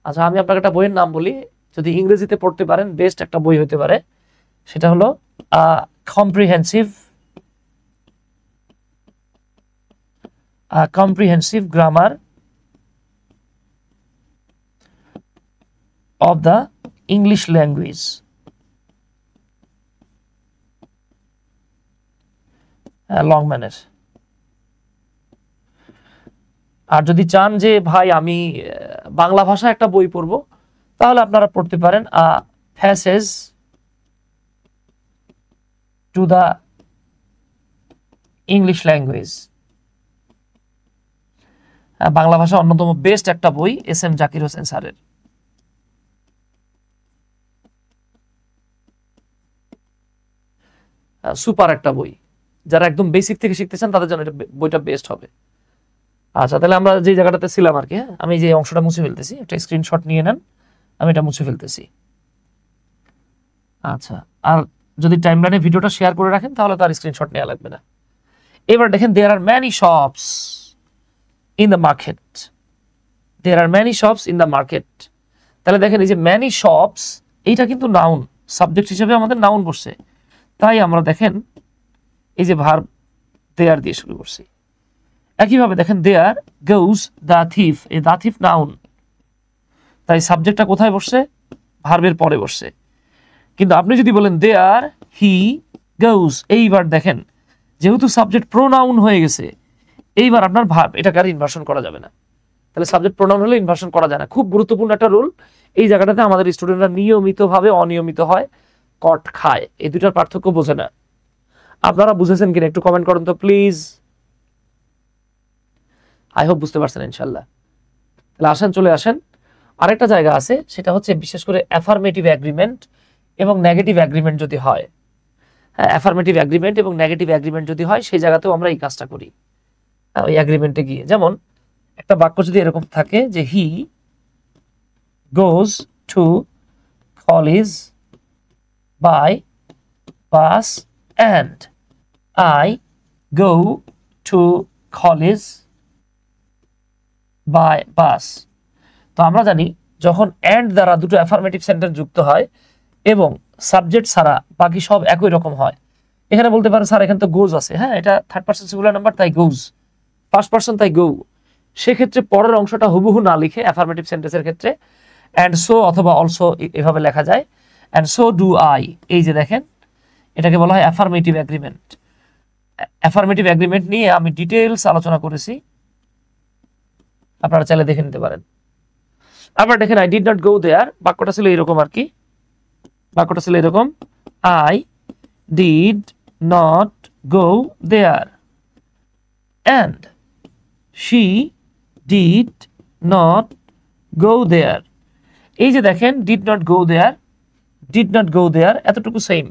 আচ্ছা আমি আপনাকে একটা বইয়ের নাম বলি, যদি ইংরেজিতে পড়তে পারেন বেস্ট একটা বই হতে পারে, সেটা হলো comprehensive grammar of the English language. লংম্যানের। আর যদি চান যে ভাই আমি বাংলা ভাষা একটা বই পড়বো, তাহলে আপনারা পড়তে পারেন passage to the English language. Bangla ভাষা অন্যতম বেস্ট একটা বই এস এম জাকির হোসেন স্যারের। সুপার একটা বই, যারা একদম বেসিক থেকে শিখতে চান তাদের জন্য এটা বইটা বেস্ট হবে। আচ্ছা তাহলে আমরা যে জায়গাটাতে ছিলাম আর কি, হ্যাঁ আমি যে অংশটা মুছে ফেলতেছি, একটা স্ক্রিনশট নিয়ে নেন, আমি এটা মুছে ফেলতেছি। আচ্ছা, আর যদি টাইমলাইনে ভিডিওটা শেয়ার করে রাখেন তাহলে তার স্ক্রিনশট নেওয়া লাগবে না। এবার দেখেন there are many shops in the market, there are many shops in the market. তাহলে দেখেন এই যে মেনি শপস, এইটা কিন্তু নাউন, সাবজেক্ট হিসেবে আমাদের নাউন বসছে, তাই আমরা দেখেন এই যে ভার্ব দেয়ার দিয়ে শুরু করছি। একইভাবে দেখেন দেয়ার গোজ দ্য থিফ, এই দ্য থিফ নাউন, তাই সাবজেক্টটা কোথায় বসছে? ভার্বের পরে বসছে। কিন্তু আপনি যদি বলেন দেয়ার হি গোজ, এইবার দেখেন যেহেতু সাবজেক্ট প্রোনাউন হয়ে গেছে, এইবার আপনার ভার্ব এটাকে আর ইনভার্সন করা যাবে না। তাহলে সাবজেক্ট প্রোনাউন হলে ইনভার্সন করা যায় না। খুব গুরুত্বপূর্ণ একটা রুল, এই জায়গাটাতে আমাদের স্টুডেন্টরা নিয়মিতভাবে অনিয়মিত হয়, কট খায়, এই দুটার পার্থক্য বোঝে না। আপনারা বুঝেছেন কিনা একটু কমেন্ট করুন তো প্লিজ। আই হোপ বুঝতে পারছেন ইনশাল্লাহ। তাহলে আসেন, চলে আসেন, আরেকটা জায়গা আছে, সেটা হচ্ছে বিশেষ করে অ্যাফার্মেটিভ অ্যাগ্রিমেন্ট এবং নেগেটিভ অ্যাগ্রিমেন্ট যদি হয়। হ্যাঁ, অ্যাফার্মেটিভ অ্যাগ্রিমেন্ট এবং নেগেটিভ অ্যাগ্রিমেন্ট যদি হয়, সেই জায়গাতেও আমরা এই কাজটা করি। ওই অ্যাগ্রিমেন্টে গিয়ে, যেমন একটা বাক্য যদি এরকম থাকে যে he goes to college by bus and I go to college by bus. তো আমরা জানি যখন অ্যান্ড দ্বারা দুটো অ্যাফার্মেটিভ সেন্টেন্স যুক্ত হয় এবং সাবজেক্ট ছাড়া বাকি সব একই রকম হয়, এখানে বলতে পারেন স্যার এখানে তো গোজ আছে, হ্যাঁ এটা থার্ড পারসন সিঙ্গুলার নাম্বার তাই গোজ, ফার্স্ট পারসন তাই গো। সেক্ষেত্রে পরের অংশটা হুবহু না লিখে অ্যাফার্মেটিভ সেন্টেন্সের ক্ষেত্রে অ্যান্ড সো অথবা অলসো এভাবে লেখা যায়। অ্যান্ড সো ডু আই, এই যে দেখেন এটাকে বলা হয় অ্যাফার্মেটিভ অ্যাগ্রিমেন্ট। অ্যাফার্মেটিভ অ্যাগ্রিমেন্ট নিয়ে আমি ডিটেইলস আলোচনা করেছি, আপনারা চাইলে দেখে নিতে পারেন। আবার দেখেন I did not go there, বাক্যটা ছিল এরকম আর কি, বাক্যটা ছিল এরকম I did not go there and she did not go there। এই যে দেখেন did not go there এতটুকু সেম,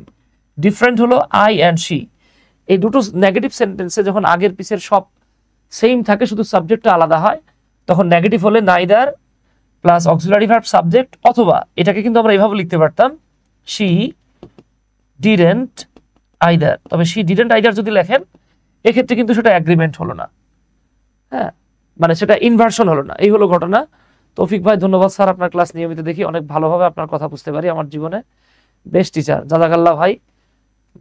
ডিফারেন্ট হলো I and she। এই দুটো নেগেটিভ সেন্টেন্সে যখন আগের পিছের সব সেম থাকে, শুধু সাবজেক্টটা আলাদা হয়, তখন নেগেটিভ হলে neither plus auxiliary verb subject, অথবা এটাকে কিন্তু আমরা এইভাবে লিখতে পারতাম she didn't either। তবে she didn't either যদি লেখেন এক্ষেত্রে কিন্তু সেটা অ্যাগ্রিমেন্ট হলো না, হ্যাঁ মানে সেটা ইনভার্সন হলো না। এই হলো ঘটনা। তৌফিক ভাই ধন্যবাদ স্যার, আপনার ক্লাস নিয়মিত দেখি, অনেক ভালোভাবে আপনার কথা বুঝতে পারি, আমার জীবনে বেস্ট টিচার, জাযাকাল্লাহ ভাই,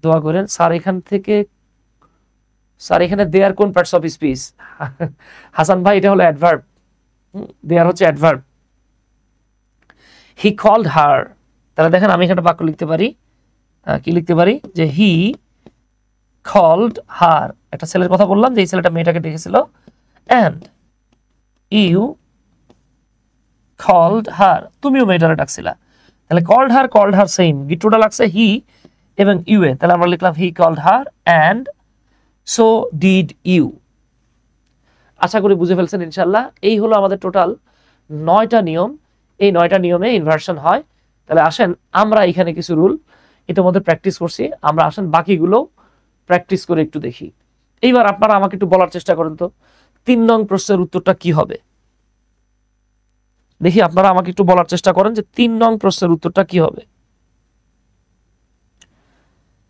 দোয়া করেন। স্যার এখানে দেয়ার কোন পার্টস অফ স্পিচ? হাসান ভাই এটা হলো অ্যাডভার্ব, দেয়ার হচ্ছে অ্যাডভার্ব। হি কল্ড হার, তাহলে দেখেন আমি এখানে বাক্য লিখতে পারি, কি লিখতে পারি যে হি called her, একটা ছেলের কথা বললাম যে এই ছেলেটা মেয়েটাকে ডেকেছিল, and you called her, তুমিও মেয়েটারে ডাকছিলা। তাহলে called her সেম, গিট্টুটা লাগছে হি এবং ইউ এ, তাহলে আমরা লিখলাম he called her and so did you। আশা করি বুঝে ফেলছেন ইনশাআল্লাহ। এই হলো আমাদের টোটাল 9টা নিয়ম, এই 9টা নিয়মে ইনভার্সন হয়। তাহলে আসেন আমরা এখানে কিছু রুল ইতিমধ্যে প্র্যাকটিস করছি, আমরা আসেন বাকিগুলো প্র্যাকটিস করে একটু দেখি। এইবার আপনারা আমাকে একটু বলার চেষ্টা করেন তো 3 নং প্রশ্নের উত্তরটা কি হবে। দেখি আপনারা আমাকে একটু বলার চেষ্টা করেন যে 3 নং প্রশ্নের উত্তরটা কি হবে।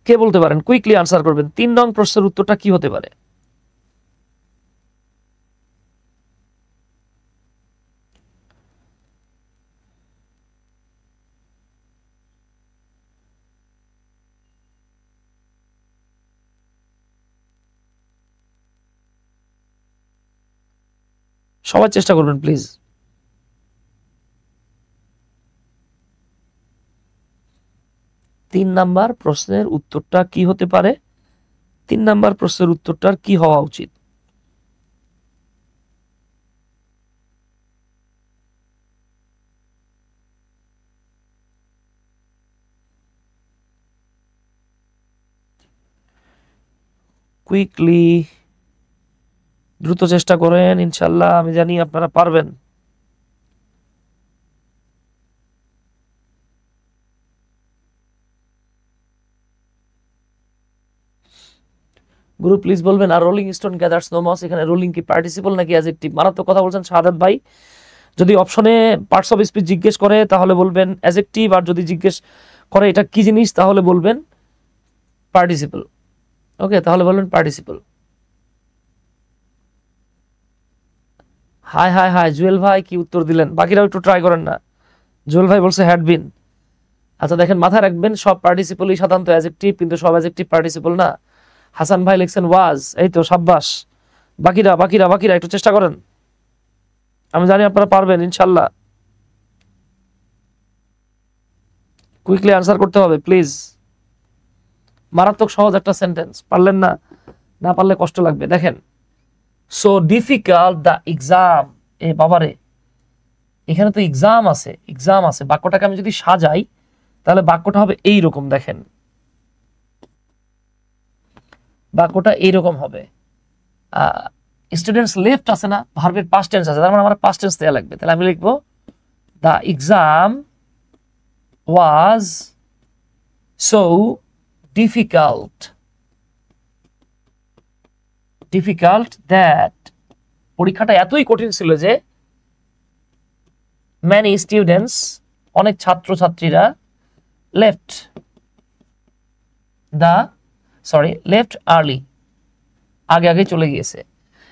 কে বলতে পারেন, কুইকলি আনসার করবেন, 3 নং প্রশ্নের উত্তরটা কি হতে পারে? সবাই চেষ্টা করবেন প্লিজ। তিন নাম্বার প্রশ্নের উত্তরটা কি হতে পারে? 3 নাম্বার প্রশ্নের উত্তরটার কি হওয়া উচিত? কুইকলি, দ্রুত চেষ্টা করেন, ইনশাল্লাহ আমি জানি আপনারা পারবেন। গুরু প্লিজ বলবেন আর rolling stone gathers no moss, এখানে রোলিং কি পার্টিসিপল নাকি অ্যাডজেক্টিভ? মারাত্মক কথা বলছেন শাহাদাত ভাই। যদি অপশনে পার্টস অফ স্পিচ জিজ্ঞেস করে তাহলে বলবেন অ্যাডজেক্টিভ, আর যদি জিজ্ঞেস করে এটা কি জিনিস তাহলে বলবেন পার্টিসিপল। ওকে, তাহলে বলবেন participle. High high high Jewel ভাই কি উত্তর দিলেন, বাকিরাও একটু ট্রাই করেন না। জুয়েল ভাই বলছে হ্যাড বিন। আচ্ছা দেখেন মাথায় রাখবেন সব পার্টিসিপলই সাধারণত অ্যাডজেক্টিভ, কিন্তু সব অ্যাডজেক্টিভ পার্টিসিপল না। হাসান ভাই লিখছেন ওয়াজ, এই তো সাব্বাস। বাকিরা বাকিরা বাকিরা একটু চেষ্টা করেন, আমি জানি আপনারা পারবেন ইনশাল্লাহ। কুইকলি আনসার করতে হবে প্লিজ। মারাত্মক সহজ একটা সেন্টেন্স, পারলেন না, না পারলে কষ্ট লাগবে। দেখেন সো ডিফিকাল্ট দ্য এক্সাম, এ বাবারে এখানে তো এক্সাম আছে, এক্সাম আছে। বাক্যটাকে আমি যদি সাজাই তাহলে বাক্যটা হবে এইরকম, দেখেন বাক্যটা এইরকম হবে। স্টুডেন্টস লেফট আছে না, ভার্বের পাস্ট টেন্স আছে, তার মানে আমার পাস্ট টেন্স দেয়া লাগবে। তাহলে আমি লিখবো the exam was so difficult, difficult that, পরীক্ষাটা এতই কঠিন ছিল যে many students, অনেক ছাত্রছাত্রীরা left early, আগে আগে চলে গিয়েছে।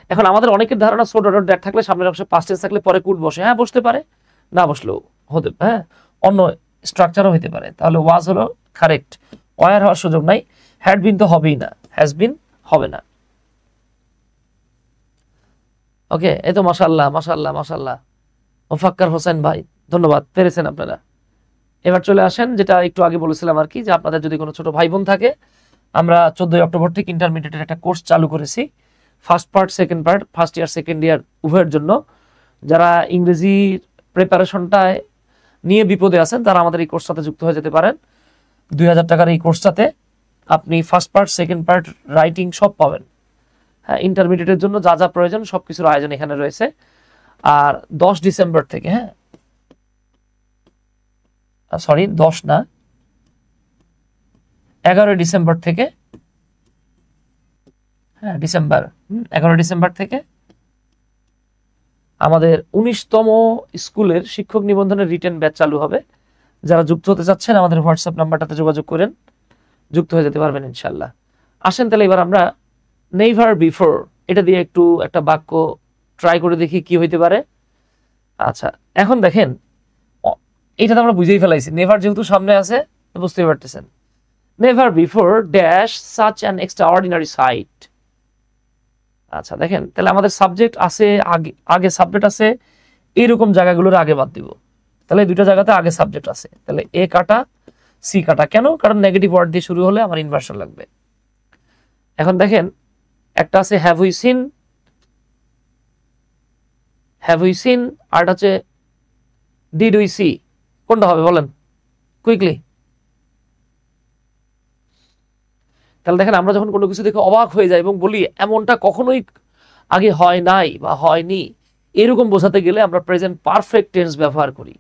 এখন আমাদের অনেকের ধারণা সো ডট দ্যাট থাকলে সামনের অংশে পাস্ট টেন্স থাকলে পরে কুড বসে, হ্যাঁ বসতে পারে, না বসলেও হতে, হ্যাঁ অন্য স্ট্রাকচারও হতে পারে। তাহলে ওয়াজ হলো কারেক্ট, ওয়ার হওয়ার সুযোগ নাই। হ্যাড বিন তো হবেই না, হ্যাজ বিন হবে না। ওকে, এই তো মাশাআল্লাহ মাশাআল্লাহ মাশাআল্লাহ, মুফাক্কার হোসেন ভাই ধন্যবাদ, পেরেছেন আপনারা। এবার চলে আসেন, যেটা একটু আগে বলেছিলাম আর কি, যে আপনাদের যদি কোনো ছোট ভাই বোন থাকে, আমরা 14 অক্টোবর থেকে ইন্টারমিডিয়েটের একটা কোর্স চালু করেছি, first part second part, first year second year উভয়ের জন্য। যারা ইংরেজি প্রিপারেশনটায় নিয়ে বিপদে আছেন তারা আমাদের এই কোর্সটাতে যুক্ত হয়ে যেতে পারেন। 2000 টাকার এই কোর্সটাতে আপনি first part second part writing সব পাবেন। হ্যাঁ, ইন্টারমিডিয়েটের জন্য যা যা প্রয়োজন সব কিছুর আয়োজন এখানে রয়েছে। আর 10 ডিসেম্বর থেকে, হ্যাঁ সরি 10 না, 11 ডিসেম্বর থেকে, হ্যাঁ ডিসেম্বর 11 ডিসেম্বর থেকে আমাদের 19তম স্কুলের শিক্ষক নিবন্ধনের রিটেন ব্যাচ চালু হবে। যারা যুক্ত হতে চাচ্ছেন আমাদের হোয়াটসঅ্যাপ নাম্বারটাতে যোগাযোগ করেন, যুক্ত হয়ে যেতে পারবেন ইনশাল্লাহ। আসেন তাহলে এবার আমরা নেভার বিফোর এটা দিয়ে একটু একটা বাক্য ট্রাই করে দেখি কি হইতে পারে। আচ্ছা, এখন দেখেন এটা তো আমরা বুঝেই ফেলাইছি, নেভার যেহেতু সামনে আছে বুঝতেই পারতেছেন। Never before dash such an extraordinary sight. আচ্ছা দেখেন, তাহলে আমাদের সাবজেক্ট আছে আগে সাবজেক্ট আছে, এইরকম জায়গাগুলোর আগে বাদ দিব। তাহলে এই দুটো জায়গাতে আগে সাবজেক্ট আছে, তাহলে এ কাটা সি কাটা। কেন? কারণ নেগেটিভ ওয়ার্ড দিয়ে শুরু হলে আমার ইনভার্সন লাগবে। এখন দেখেন একটা আছে have we seen, have we seen, আর হচ্ছে ডিড উই সি। কোনটা হবে বলেন কুইকলি? তাহলে দেখেন আমরা যখন কোনো কিছু দেখে অবাক হয়ে যাই এবং বলি এমনটা কখনোই আগে হয় নাই বা হয়নি, এরকম বোঝাতে গেলে আমরা প্রেজেন্ট পারফেক্ট টেন্স ব্যবহার করি।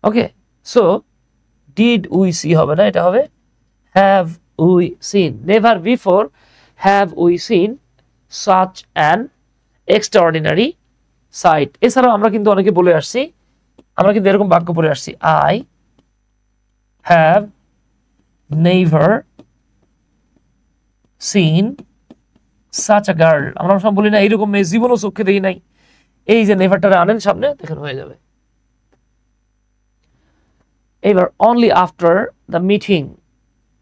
Okay, so did we see হবে না, এটা হবে have we seen. Never before have we seen such an extraordinary sight. এছাড়াও আমরা কিন্তু অনেকে বলে আসছি, আমরা কিন্তু এরকম বাক্য পড়ে আসছি, I have never seen such a girl. আমরা সব বলি না এইরকম মেয়ে জীবনও চোখে দেখি নাই। এই যে নেভারটা আনেন সামনে, দেখেন হয়ে যাবে। এবার only after the meeting,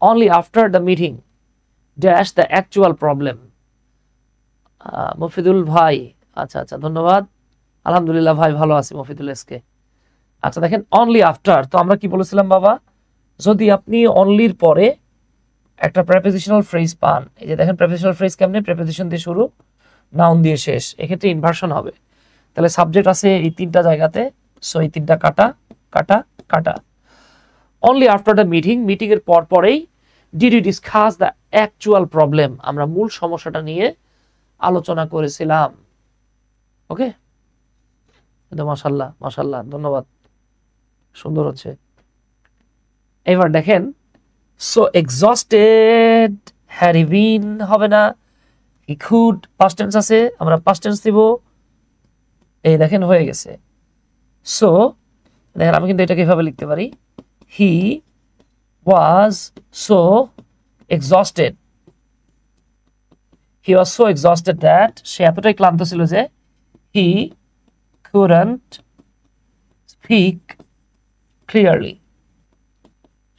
only after the meeting dash the actual problem. Mofidul ভাই, আচ্ছা আচ্ছা ধন্যবাদ, আলহামদুলিল্লাহ ভাই ভালো আছি মফিদুল এসকে। আচ্ছা দেখেন অনলি আফটার, তো আমরা কি বলেছিলাম বাবা, যদি আপনি অনলির পরে একটা প্রেপোজিশনাল ফ্রেজ পান, এই যে দেখেন প্রেপোজিশনাল ফ্রেজ কেমনে, প্রেপোজিশন দিয়ে শুরু নাউন দিয়ে শেষ, এক্ষেত্রে ইনভার্সন হবে। তাহলে সাবজেক্ট আছে এই তিনটা জায়গাতে, সো এই তিনটা কাটা কাটা কাটা। Only after the meeting, meeting এর পর পরেই did you discuss the actual problem, আমরা মূল সমস্যাটা নিয়ে আলোচনা করেছিলাম। ওকে, মাশাআল্লাহ মাশাআল্লাহ ধন্যবাদ, সুন্দর হচ্ছে। এবার দেখেন সো এক্সস্টেড হ্যাড হি বিন হবে না, হি কুড পাস্ট টেন্স আছে, আমরা পাস্ট টেন্স দিব। এই দেখেন হয়ে গেছে। সো দেখেন আমি কিন্তু এটাকে এভাবে লিখতে পারি, he was so exhausted, he was so exhausted that, সে এতটাই ক্লান্ত ছিল যে হি couldn't speak clearly,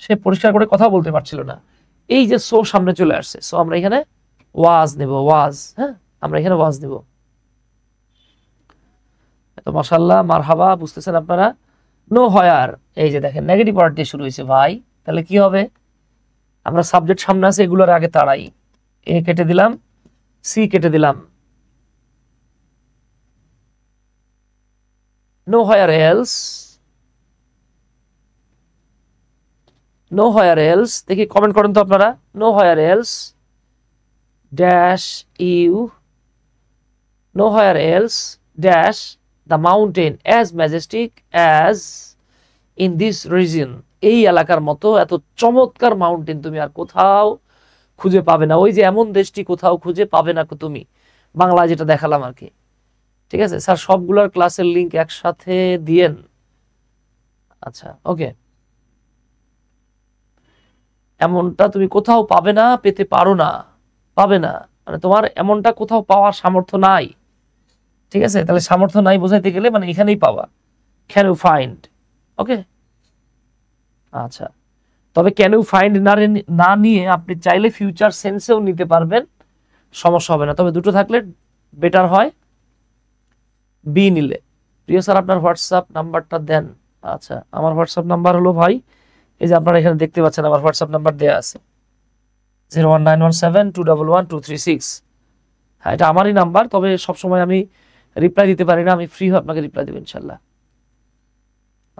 সে পরিষ্কার করে কথা বলতে পারছিল না। এই যে সো সামনে চলে আসছে, সো আমরা এখানে ওয়াজ নেব, ওয়াজ, হ্যাঁ আমরা এখানে ওয়াজ নেব। তো মাশাআল্লাহ মারহাবা, বুঝতেছেন আপনারা। নো হয়ার, এই যে দেখেন নেগেটিভ ওয়ার্ড দিয়ে শুরু হয়েছে ভাই, তাহলে কি হবে, আমরা সাবজেক্ট সামনে আছে এগুলোর আগে তাড়াই, এ কেটে দিলাম, সি কেটে দিলাম। Nowhere else, nowhere else, দেখি কমেন্ট করেন তো আপনারা। Nowhere else dash you, nowhere else dash the mountain as majestic as in this region, এই এলাকার মতো এত চমৎকার মাউন্টেন তুমি আর কোথাও খুঁজে পাবে না। ওই যে এমন দেশটি কোথাও খুঁজে পাবে না তুমি, বাংলা যেটা দেখালাম আর কি। ঠিক আছে স্যার, সবগুলোর ক্লাসের লিঙ্ক একসাথে দিয়েন। আচ্ছা ওকে, এমনটা তুমি কোথাও পাবে না, পেতে পারো না, পাবে না মানে তোমার এমনটা কোথাও পাওয়ার সামর্থ্য নাই। ঠিক আছে, তাহলে সামর্থ্য নাই বোঝাইতে গেলে মানে এখানেই পাওয়া, ক্যান ইউ ফাইন্ড। ওকে আচ্ছা, তবে ক্যান ইউ ফাইন্ড না নিয়ে আপনি চাইলে ফিউচার সেন্সেও নিতে পারবেন, সমস্যা হবে না। তবে দুটো থাকলে বেটার হয় বি নিলে। প্রিয় স্যার আপনার হোয়াটসঅ্যাপ নাম্বারটা দেন। আচ্ছা, আমার হোয়াটসঅ্যাপ নাম্বার হলো ভাই, এই যে আপনারা এখানে দেখতে পাচ্ছেন আমার হোয়াটসঅ্যাপ নাম্বার দেওয়া আছে 01917211236। হ্যাঁ, এটা আমারই নাম্বার, তবে সবসময় আমি রিপ্লাই দিতে পারি না, আমি ফ্রি হয়ে আপনাকে রিপ্লাই দেবো ইনশাল্লাহ।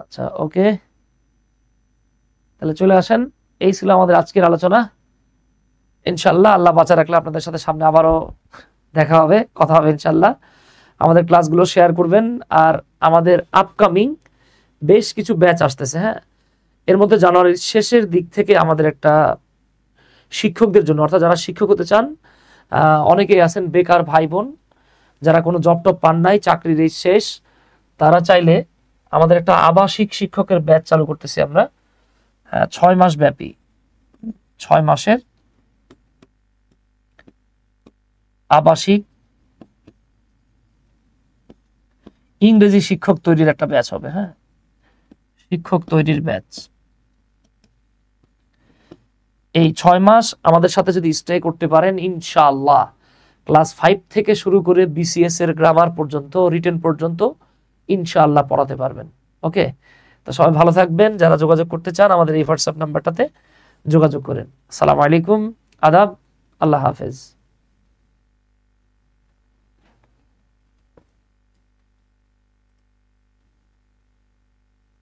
আচ্ছা ওকে, তাহলে চলে আসেন। এই ছিল আমাদের আজকের আলোচনা। ইনশাল্লাহ আল্লাহ বাঁচা রাখলে আপনাদের সাথে সামনে আবারও দেখা হবে, কথা হবে ইনশাল্লাহ। আমাদের ক্লাসগুলো শেয়ার করবেন। আর আমাদের আপকামিং বেশ কিছু ব্যাচ আসতেছে, হ্যাঁ, এর মধ্যে জানুয়ারির শেষের দিক থেকে আমাদের একটা শিক্ষকদের জন্য, অর্থাৎ যারা শিক্ষক হতে চান, অনেকেই আছেন বেকার ভাই বোন যারা কোনো জব টব পান নাই, চাকরির এই শেষ, তারা চাইলে আমাদের একটা আবাসিক শিক্ষকের ব্যাচ চালু করতেছি আমরা, 6 মাস ব্যাপী, 6 মাসের আবাসিক ইংরেজি শিক্ষক তৈরির একটা ব্যাচ হবে। হ্যাঁ, শিক্ষক তৈরির ব্যাচ। এই 6 মাস আমাদের সাথে যদি স্টে করতে পারেন, ইনশাআল্লাহ ক্লাস 5 থেকে শুরু করে বিসিএস এর গ্রামার পর্যন্ত, রিটেন পর্যন্ত ইনশাআল্লাহ পড়াতে পারবেন। ওকে, তো সবাই ভালো থাকবেন। যারা যোগাযোগ করতে চান আমাদের এই হোয়াটসঅ্যাপ নাম্বারটাতে যোগাযোগ করেন। আসসালামু আলাইকুম, আদাব, আল্লাহ হাফেজ।